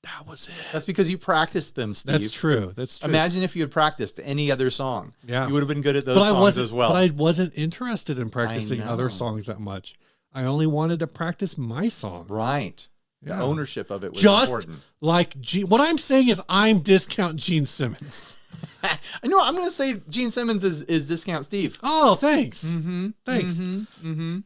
that was it. That's because you practiced them, Steve. That's true. Imagine if you had practiced any other song. Yeah. You would have been good at those songs as well. But I wasn't interested in practicing other songs that much. I only wanted to practice my songs. Right. Yeah. The ownership of it was important. Like what I'm saying is I'm discount Gene Simmons. I know. I'm going to say Gene Simmons is discount Steve. Oh, thanks. Mm-hmm. Thanks. Mm-hmm.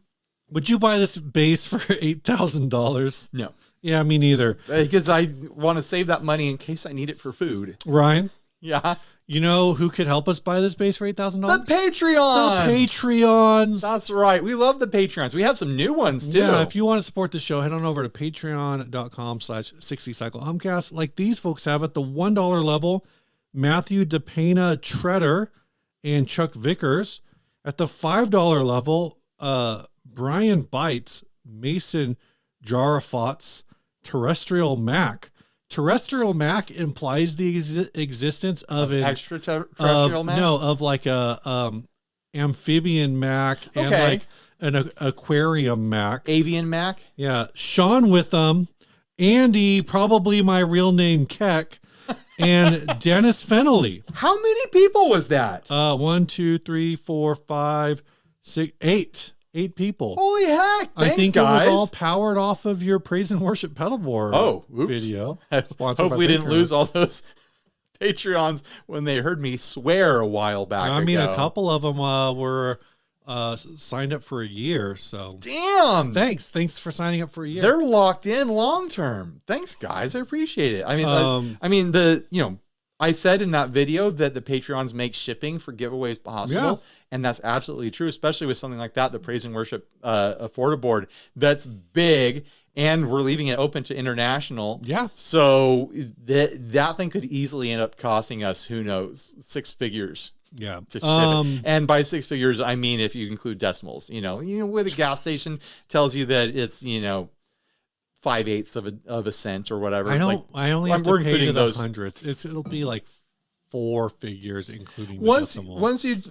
Would you buy this bass for $8,000? No. Yeah, me neither. Because I want to save that money in case I need it for food. Ryan? Yeah. You know who could help us buy this bass for $8,000? The Patreon! The Patreons! That's right. We love the Patreons. We have some new ones, too. Yeah, if you want to support the show, head on over to patreon.com/60cyclehumcast. Like these folks have at the $1 level, Matthew DePena Treader and Chuck Vickers. At the $5 level, Brian Bites, Mason Jarafots, Terrestrial Mac. Terrestrial Mac implies the existence of an extraterrestrial Mac. No, of like a amphibian Mac and like an aquarium Mac, avian Mac. Yeah, Sean Witham, Andy, probably my real name Keck, and Dennis Fennelly. How many people was that? 1, 2, 3, 4, 5, 6, 8. 8 people. Holy heck! Thanks, I think guys. It was all powered off of your praise and worship pedalboard video. Hopefully we didn't lose all those Patreons when they heard me swear a while back I mean, a couple of them were signed up for a year. So damn! Thanks for signing up for a year. They're locked in long term. Thanks, guys. I appreciate it. I said in that video that the Patreons make shipping for giveaways possible. Yeah. And that's absolutely true, especially with something like that, the Praise and Worship Affordaboard that's big, and we're leaving it open to international. Yeah. So that thing could easily end up costing us, who knows, 6 figures. Yeah. To ship it. And by 6 figures, I mean if you include decimals. You know, where the gas station tells you that it's 5/8 of a cent or whatever. I only have to pay to the hundredth. It'll be like 4 figures, including the decimal. Once you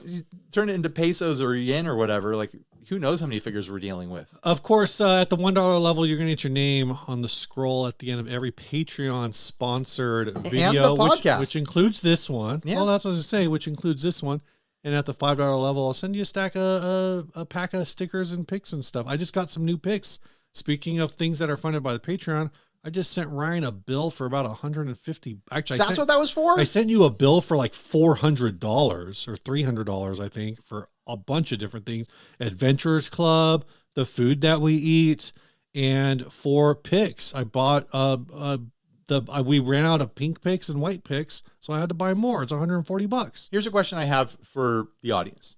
turn it into pesos or yen or whatever, like who knows how many figures we're dealing with. Of course, at the $1 level, you're going to get your name on the scroll at the end of every Patreon sponsored video, and the podcast. which includes this one. Yeah. Well, that's what I was going to say, which includes this one. And at the $5 level, I'll send you a stack of a pack of stickers and picks and stuff. I just got some new picks. Speaking of things that are funded by the Patreon, I just sent Ryan a bill for about $150. Actually, that's what that was for? I sent you a bill for like $400 or $300, I think, for a bunch of different things. Adventurers Club, the food that we eat, and 4 picks. I bought we ran out of pink picks and white picks, so I had to buy more. It's $140. Here's a question I have for the audience.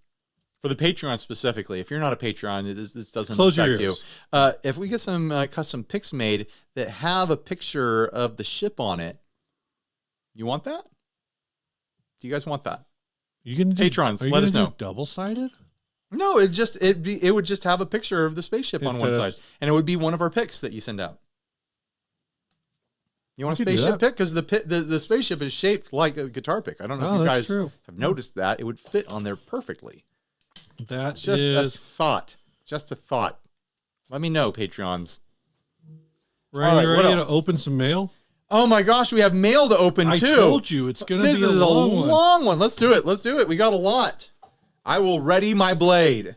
For the Patreon specifically, if you're not a Patreon, this doesn't affect you. If we get some custom picks made that have a picture of the ship on it, you want that? Do you guys want that? Patrons, let us know. Double-sided? No, it would just have a picture of the spaceship on one side, and it would be one of our picks that you send out. You want a spaceship pick? Because the spaceship is shaped like a guitar pick. I don't know if you guys have noticed that. It would fit on there perfectly. That's just a thought. Just a thought. Let me know, Patreons. Ryan, you ready to open some mail? Oh my gosh, we have mail to open too. I told you it's going to be a long one. Let's do it. We got a lot. I will ready my blade.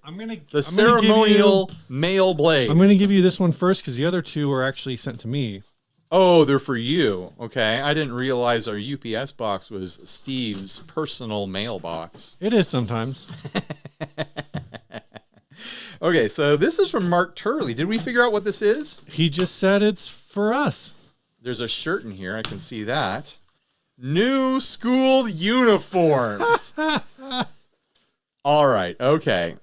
The ceremonial mail blade. I'm going to give you this one first because the other 2 were actually sent to me. Oh, they're for you. Okay. I didn't realize our UPS box was Steve's personal mailbox. It is sometimes. Okay, so this is from Mark Turley. Did we figure out what this is? He just said it's for us. There's a shirt in here. I can see that. New school uniforms. All right. Okay.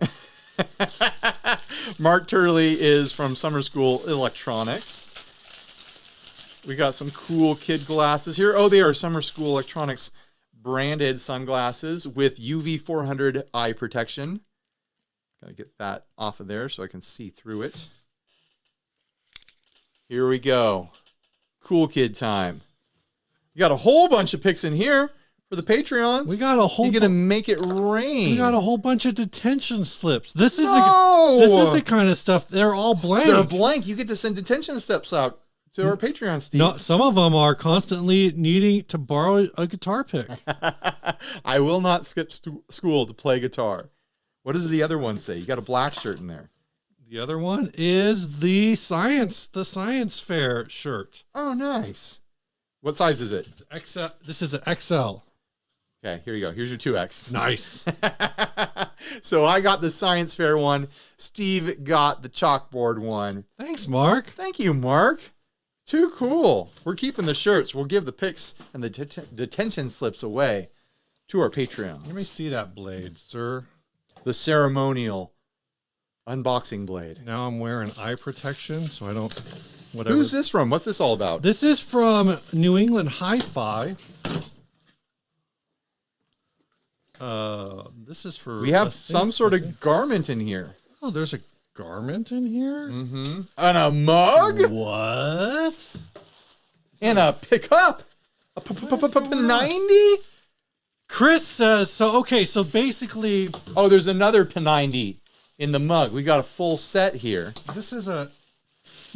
Mark Turley is from Summer School Electronics. We got some cool kid glasses here. Oh, they are Summer School Electronics branded sunglasses with UV 400 eye protection. Got to get that off of there so I can see through it. Here we go. Cool kid time. You got a whole bunch of picks in here for the Patreons. We got a whole. You're gonna make it rain. We got a whole bunch of detention slips. This is the kind of stuff. They're all blank. They're blank. You get to send detention slips out to our Patreon, Steve. No, some of them are constantly needing to borrow a guitar pick. I will not skip school to play guitar. What does the other one say? You got a black shirt in there. The other one is the science fair shirt. Oh, nice. What size is it? It's XL. This is an XL. Okay, here you go. Here's your 2X. Nice. So I got the science fair one. Steve got the chalkboard one. Thanks, Mark. Thank you, Mark. Too cool. We're keeping the shirts. We'll give the pics and the detention slips away to our Patreons. Let me see that blade, sir. The ceremonial unboxing blade. Now I'm wearing eye protection, so I don't. Whatever. Who's this from? What's this all about? This is from New England Hifi. This is for. We have some sort of garment in here. Oh, there's a garment in here? Mm-hmm. And a mug? What? And a pickup? A 90? Chris says, so basically. Oh, there's another P90 in the mug. We got a full set here. This is an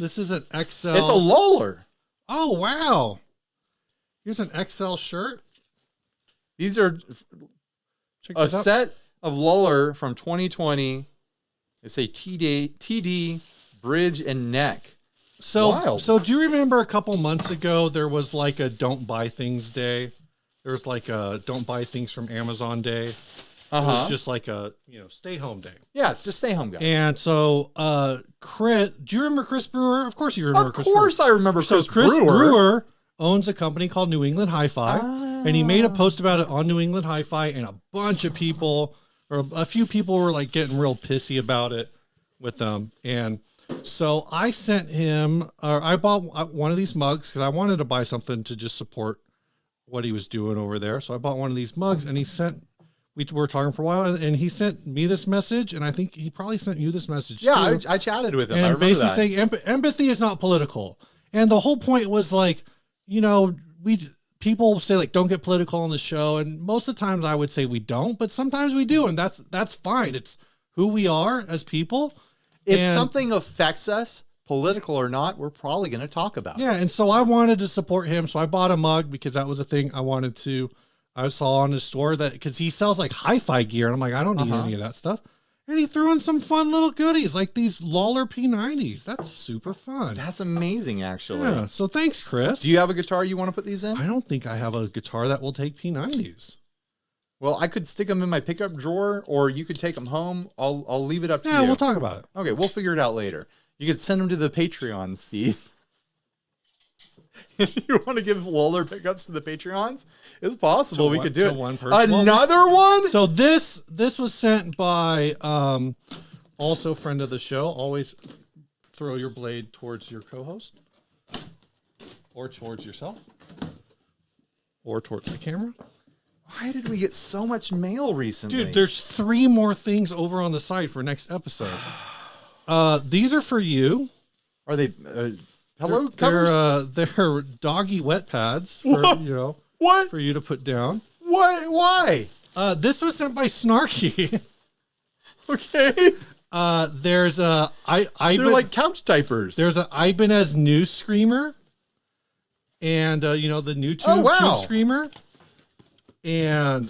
XL. It's a Lowler. Oh, wow. Here's an XL shirt. These are a set of Lowler from 2020. It's a TD, bridge, and neck. So do you remember a couple months ago, there was like a don't buy things day? There was like a don't buy things from Amazon day. It was just like a, stay home day. Yeah, it's just stay home, guys. And so, do you remember Chris Brewer? Of course you remember Chris Brewer. Of course I remember Chris Brewer. Chris Brewer owns a company called New England Hifi, and he made a post about it on New England Hifi, and a bunch of people, or a few people were like getting real pissy about it with them. And so I sent him, I bought one of these mugs because I wanted to buy something to just support what he was doing over there. So I bought one of these mugs, and we were talking for a while, and he sent me this message, and I think he probably sent you this message too. Yeah, I chatted with him. And I remember basically that. saying empathy is not political. And the whole point was like, people say like, don't get political on the show. And most of the times I would say we don't, but sometimes we do. And that's fine. It's who we are as people. If something affects us, political or not, we're probably going to talk about it. Yeah. And so I wanted to support him. So I bought a mug because that was a thing I saw on his store because he sells like hi-fi gear. And I'm like, I don't need any of that stuff. And he threw in some fun little goodies like these Lawler P90s. That's super fun. That's amazing, actually. Yeah. So thanks, Chris. Do you have a guitar you want to put these in? I don't think I have a guitar that will take P90s. Well, I could stick them in my pickup drawer, or you could take them home. I'll leave it up to you. Yeah, we'll talk about it. Okay, we'll figure it out later. You could send them to the Patreon, Steve. If you want to give Lawler pickups to the Patreons, it's possible. We could do it. One person. Another one? So this was sent by also friend of the show. Always throw your blade towards your co-host, or towards yourself, or towards the camera. Why did we get so much mail recently? Dude, there's 3 more things over on the site for next episode. These are for you. Are they pillow covers? They're doggy wet pads for what? For you to put down. What? Why? This was sent by Snarky. Okay. There's they're like couch diapers. There's an Ibanez News Screamer, and the new tube Screamer, and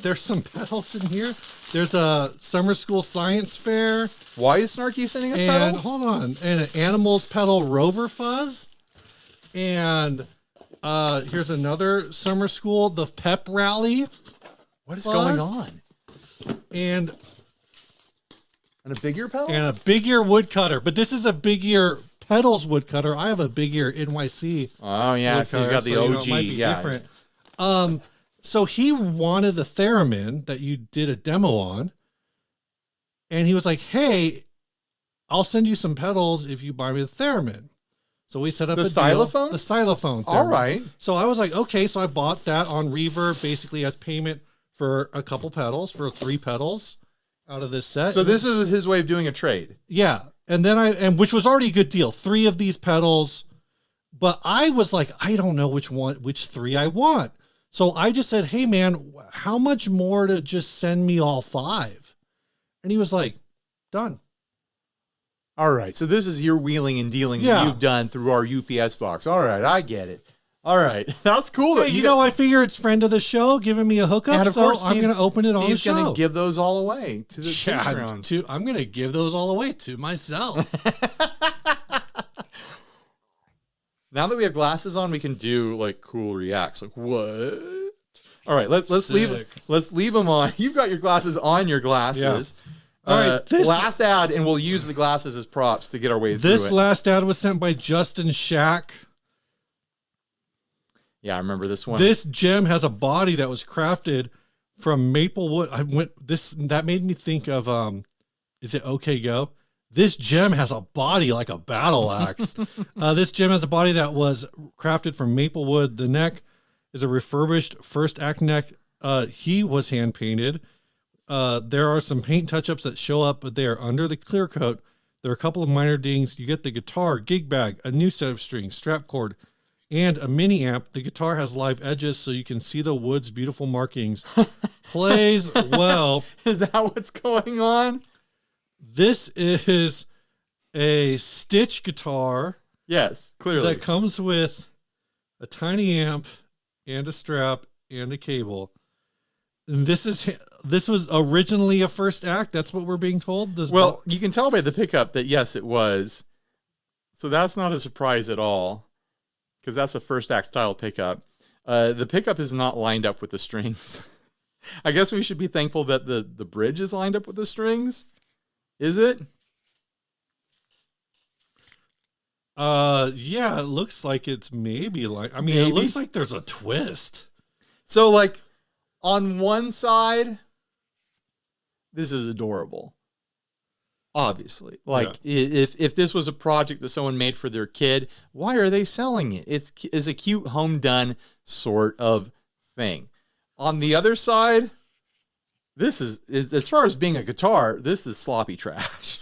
there's some pedals in here. There's a summer school science fair. Why is Snarky sending us pedals? Hold on, and an Animals pedal Rover fuzz, and here's another summer school, the pep rally. What is going on? And a Big Ear pedal? And a Big Ear woodcutter. But this is a Big Ear pedals wood cutter. I have a big ear NYC. Oh yeah, so you got the OG. It might be Yeah. different. So he wanted the theremin that you did a demo on, and he was like, "Hey, I'll send you some pedals if you buy me the theremin." So we set up The a stylophone? deal. The stylophone. All theremin. right. So I was like, okay. So I bought that on Reverb basically as payment for a couple pedals, for 3 pedals out of this set. So this is his way of doing a trade. Yeah. And then which was already a good deal. 3 of these pedals. But I was like, I don't know which 3 I want. So I just said, hey man, how much more to just send me all 5? And he was like, done. All right. So this is your wheeling and dealing that you've done through our UPS box. All right. I get it. All right. That's cool. Hey, I figure it's friend of the show giving me a hookup. And of course, I'm going to open it on the show. Steve's going to give those all away to the Patreons. I'm going to give those all away to myself. Now that we have glasses on, we can do like cool reacts. Like what? All right. Let's leave them on. You've got your glasses on your glasses. Yeah. All right, last ad, and we'll use the glasses as props to get our way through it. This last ad was sent by Justin Shack. Yeah, I remember this one. This gem has a body that was crafted from maple wood. That made me think of is it OK Go? This gem has a body like a battle axe. This gem has a body that was crafted from maple wood. The neck is a refurbished first act neck. He was hand painted. There are some paint touch-ups that show up, but they are under the clear coat. There are a couple of minor dings. You get the guitar, gig bag, a new set of strings, strap cord, and a mini amp. The guitar has live edges, so you can see the wood's beautiful markings. Plays well. Is that what's going on? This is a Stitch guitar. Yes, clearly. That comes with a tiny amp and a strap and a cable. This was originally a first act. That's what we're being told. You can tell by the pickup that yes, it was. So that's not a surprise at all, because that's a first act style pickup. The pickup is not lined up with the strings. I guess we should be thankful that the bridge is lined up with the strings. Is it? Yeah, it looks like it's maybe like. I mean, it looks like there's a twist. So like. On one side, this is adorable. Obviously, if this was a project that someone made for their kid, why are they selling it? It's a cute home done sort of thing. On the other side, this is as far as being a guitar, this is sloppy trash.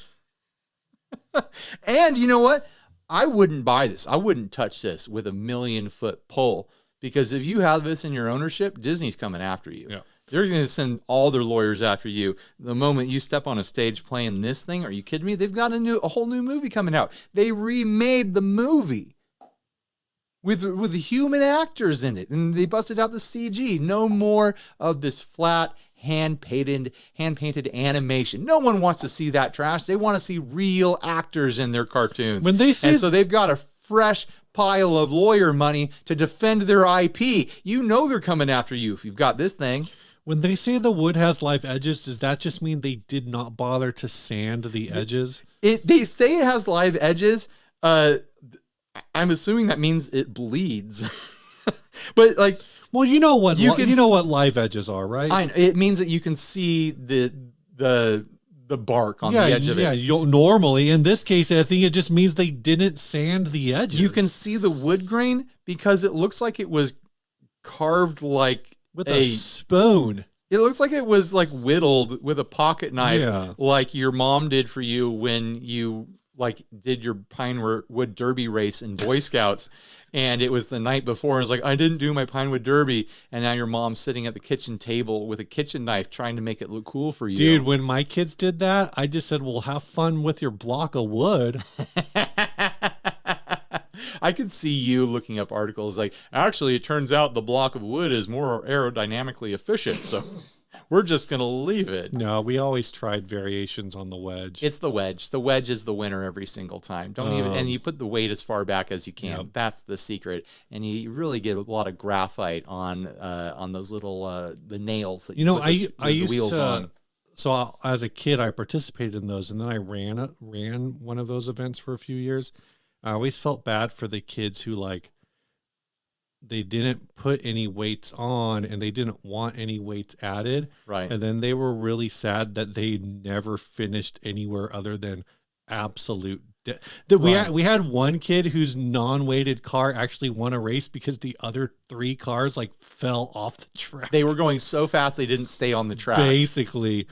And you know what? I wouldn't buy this. I wouldn't touch this with a 1,000,000-foot pole. Because if you have this in your ownership, Disney's coming after you. Yeah. They're going to send all their lawyers after you. The moment you step on a stage playing this thing, are you kidding me? They've got a whole new movie coming out. They remade the movie with the human actors in it, and they busted out the CG. No more of this flat hand-painted animation. No one wants to see that trash. They want to see real actors in their cartoons. And so they've got a fresh pile of lawyer money to defend their IP. You know they're coming after you if you've got this thing. When they say the wood has live edges, does that just mean they did not bother to sand the edges? They say it has live edges. I'm assuming that means it bleeds. But like, well, you know what live edges are, right? It means that you can see the bark on the edge of it. Yeah, normally in this case, I think it just means they didn't sand the edges. You can see the wood grain because it looks like it was carved like with a spoon. It looks like it was like whittled with a pocket knife, like your mom did for you when you like did your Pinewood Derby race in Boy Scouts. And it was the night before. And it was like, I didn't do my Pinewood Derby. And now your mom's sitting at the kitchen table with a kitchen knife trying to make it look cool for you. Dude, when my kids did that, I just said, well, have fun with your block of wood. I could see you looking up articles like, actually, it turns out the block of wood is more aerodynamically efficient. So we're just going to leave it. No, we always tried variations on the wedge. It's the wedge. The wedge is the winner every single time. And you put the weight as far back as you can. Yep. That's the secret. And you really get a lot of graphite on those little the nails that you put the wheels on. So as a kid, I participated in those, and then I ran one of those events for a few years. I always felt bad for the kids who like they didn't put any weights on and they didn't want any weights added. Right. And then they were really sad that they never finished anywhere other than absolute we had one kid whose non-weighted car actually won a race because the other 3 cars like fell off the track. They were going so fast they didn't stay on the track. Basically.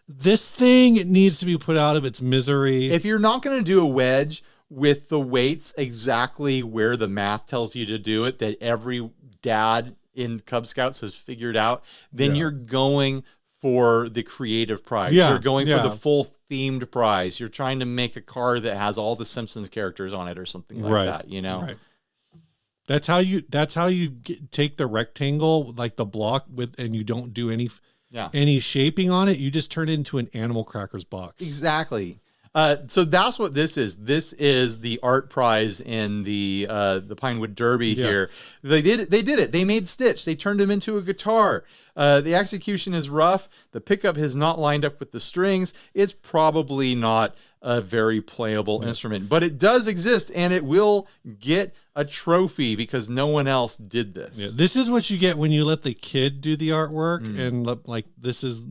This thing needs to be put out of its misery. If you're not going to do a wedge with the weights exactly where the math tells you to do it, that every dad in Cub Scouts has figured out, then you're going for the creative prize. You're going for the full themed prize. You're trying to make a car that has all the Simpsons characters on it or something like that, you know? Right. That's how you take the rectangle, like the block with, and you don't do any shaping on it. You just turn it into an Animal Crackers box. Exactly. So that's what this is. This is the art prize in the Pinewood Derby here. They did it. They made Stitch. They turned him into a guitar. The execution is rough. The pickup has not lined up with the strings. It's probably not a very playable instrument, but it does exist, and it will get a trophy because no one else did this. Yeah, this is what you get when you let the kid do the artwork, and like this is,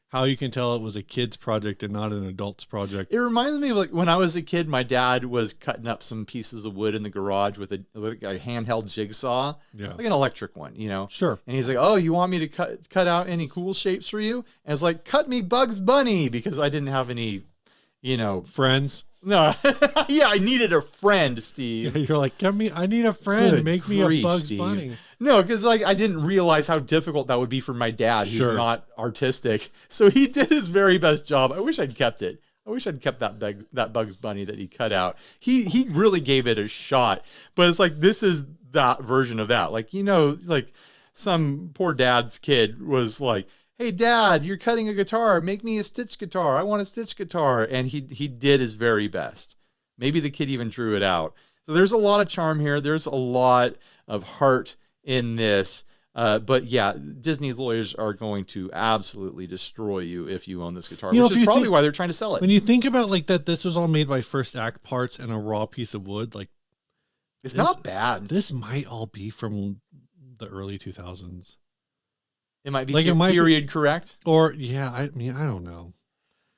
how you can tell it was a kid's project and not an adult's project. It reminds me of like when I was a kid, my dad was cutting up some pieces of wood in the garage with a handheld jigsaw, like an electric one, Sure. And he's like, "Oh, you want me to cut out any cool shapes for you?" And it's like, "Cut me Bugs Bunny," because I didn't have any, friends. No, yeah, I needed a friend, Steve. You're like, I need a friend. Good Make me grief, a Bugs Steve. Bunny. No, because like I didn't realize how difficult that would be for my dad, who's not artistic. So he did his very best job. I wish I'd kept it. I wish I'd kept that Bugs Bunny that he cut out. He really gave it a shot. But it's like this is that version of that. Like like some poor dad's kid was like, "Hey, Dad, you're cutting a guitar. Make me a Stitch guitar. I want a Stitch guitar." And he did his very best. Maybe the kid even drew it out. So there's a lot of charm here. There's a lot of heart in this. But yeah, Disney's lawyers are going to absolutely destroy you if you own this guitar, which is probably why they're trying to sell it. When you think about like that, this was all made by First Act parts and a raw piece of wood. Like it's not bad. This might all be from the early 2000s. It might be period correct. Or I don't know.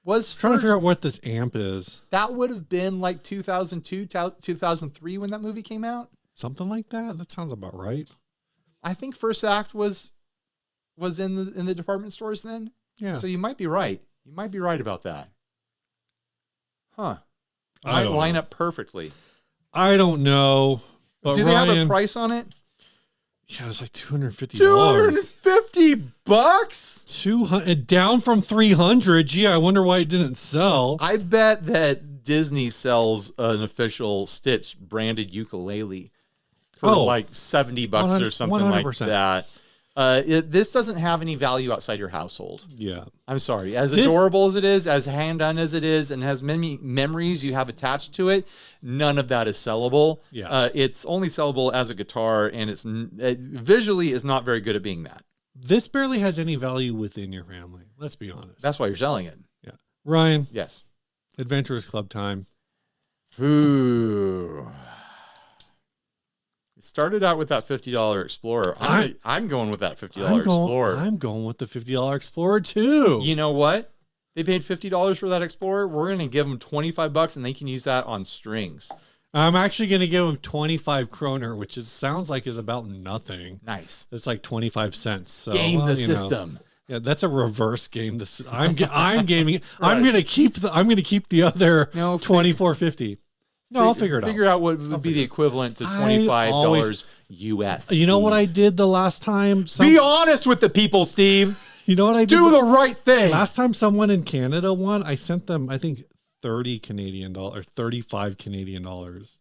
Trying to figure out what this amp is. That would have been like 2002, 2003 when that movie came out. Something like that. That sounds about right. I think First Act was in the department stores then. Yeah. So you might be right. You might be right about that. Huh. I might line up perfectly. I don't know. But do they have a price on it? Yeah, it was like $250. $250? 200 down from 300. Gee, I wonder why it didn't sell. I bet that Disney sells an official Stitch branded ukulele for like $70 or something 100%. Like that. This doesn't have any value outside your household. Yeah. I'm sorry. As adorable as it is, as hand-done as it is, and has many memories you have attached to it, none of that is sellable. Yeah. It's only sellable as a guitar, and it visually is not very good at being that. This barely has any value within your family. Let's be honest. That's why you're selling it. Yeah. Ryan. Yes. Adventurers Club time. Ooh. Started out with that $50 Explorer. I'm going with that $50 Explorer. I'm going with the $50 Explorer too. You know what? They paid $50 for that Explorer. We're going to give them $25 and they can use that on strings. I'm actually going to give them 25 kroner, which sounds like is about nothing. Nice. It's like 25 cents. So, game the system. Yeah, that's a reverse game. I'm gaming. Right. I'm going to keep the other $24.50. No, I'll figure it out. Figure out what would be the equivalent to $25 US. You know what I did the last time? Be honest with the people, Steve. You know what I did? Do the right thing. Last time someone in Canada won, I sent them, I think, 30 Canadian dollars, 35 Canadian dollars.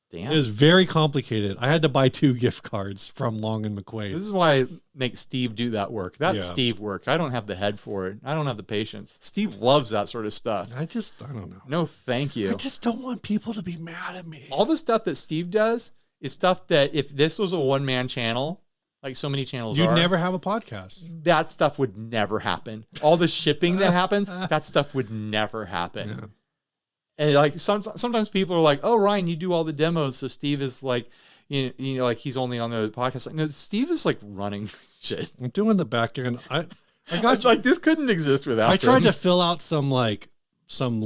Damn. It was very complicated. I had to buy 2 gift cards from Long and McQuaid. This is why I make Steve do that work. That's Steve work. I don't have the head for it. I don't have the patience. Steve loves that sort of stuff. I don't know. No, thank you. I just don't want people to be mad at me. All the stuff that Steve does is stuff that if this was a one-man channel, like so many channels You'd never have a podcast. That stuff would never happen. All the shipping that happens, that stuff would never happen. And like sometimes people are like, "Oh, Ryan, you do all the demos." So Steve is like, you know, like he's only on the podcast. Like, no, Steve is like running shit. I'm doing the back end. I got like this couldn't exist without. I tried to fill out some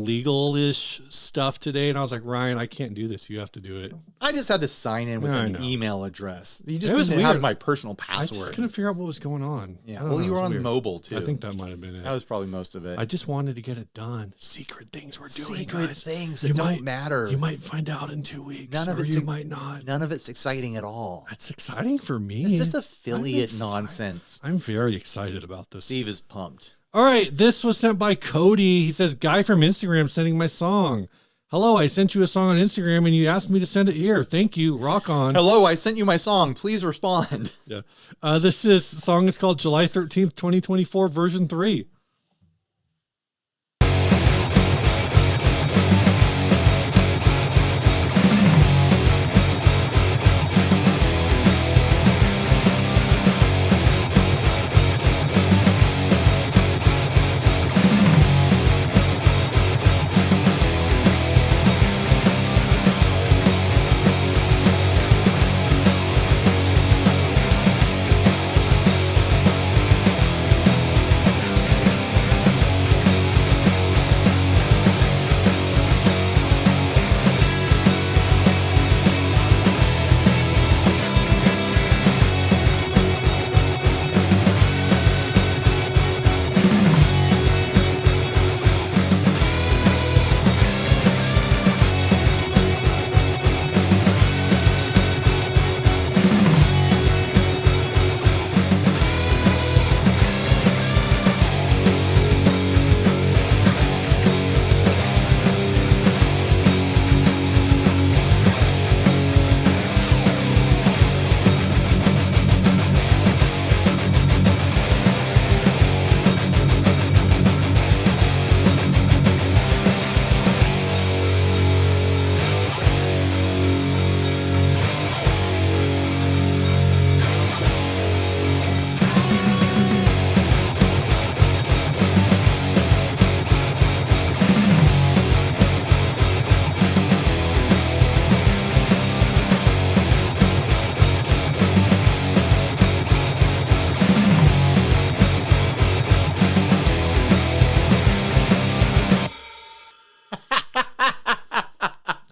legal-ish stuff today, and I was like, Ryan, I can't do this. You have to do it. I just had to sign in with an email address. You just didn't weird. have my personal password. I just couldn't figure out what was going on. Yeah, well, you were on mobile too. I think that might have been it. That was probably most of it. I just wanted to get it done. Secret things we're doing, Secret guys. things that don't matter. You might find out in 2 weeks. None of or it's you might not. None of it's exciting at all. That's exciting for me. It's just affiliate nonsense. I'm very excited about this. Steve is pumped. All right, this was sent by Cody. He says, "Guy from Instagram sending my song. Hello, I sent you a song on Instagram and you asked me to send it here. Thank you. Rock on." Hello, I sent you my song. Please respond. Yeah. Song is called July 13th, 2024, version 3.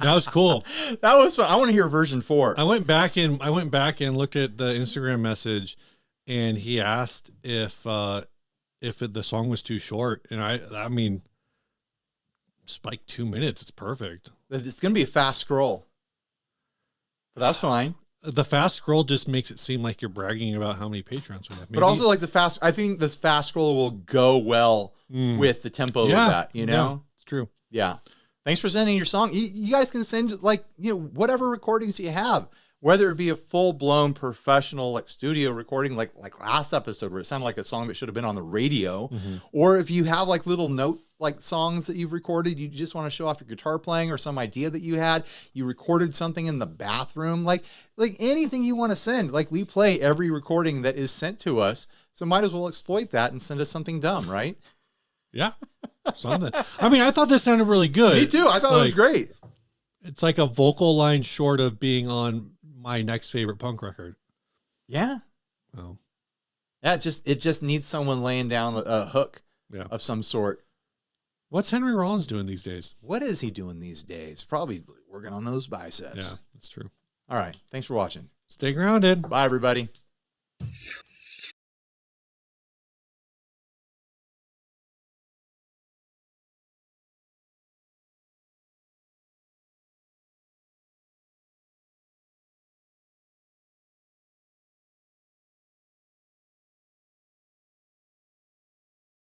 That was cool. That was fun. I want to hear version 4. I went back and looked at the Instagram message, and he asked if the song was too short, and I mean, it's like 2 minutes. It's perfect. It's going to be a fast scroll, but that's fine. The fast scroll just makes it seem like you're bragging about how many patrons we have. But also, like I think this fast scroll will go well with the tempo of that. You know, yeah, it's true. Yeah. Thanks for sending your song. You guys can send whatever recordings you have, whether it be a full blown professional like studio recording, like last episode where it sounded like a song that should have been on the radio, or if you have like little note like songs that you've recorded, you just want to show off your guitar playing or some idea that you had, you recorded something in the bathroom, like anything you want to send. Like we play every recording that is sent to us, so might as well exploit that and send us something dumb, right? Yeah. Something. I mean, I thought this sounded really good. Me too. I thought it was great. It's like a vocal line short of being on my next favorite punk record. Yeah. Oh. Yeah, it just needs someone laying down a hook of some sort. What's Henry Rollins doing these days? What is he doing these days? Probably working on those biceps. Yeah, that's true. All right. Thanks for watching. Stay grounded. Bye, everybody.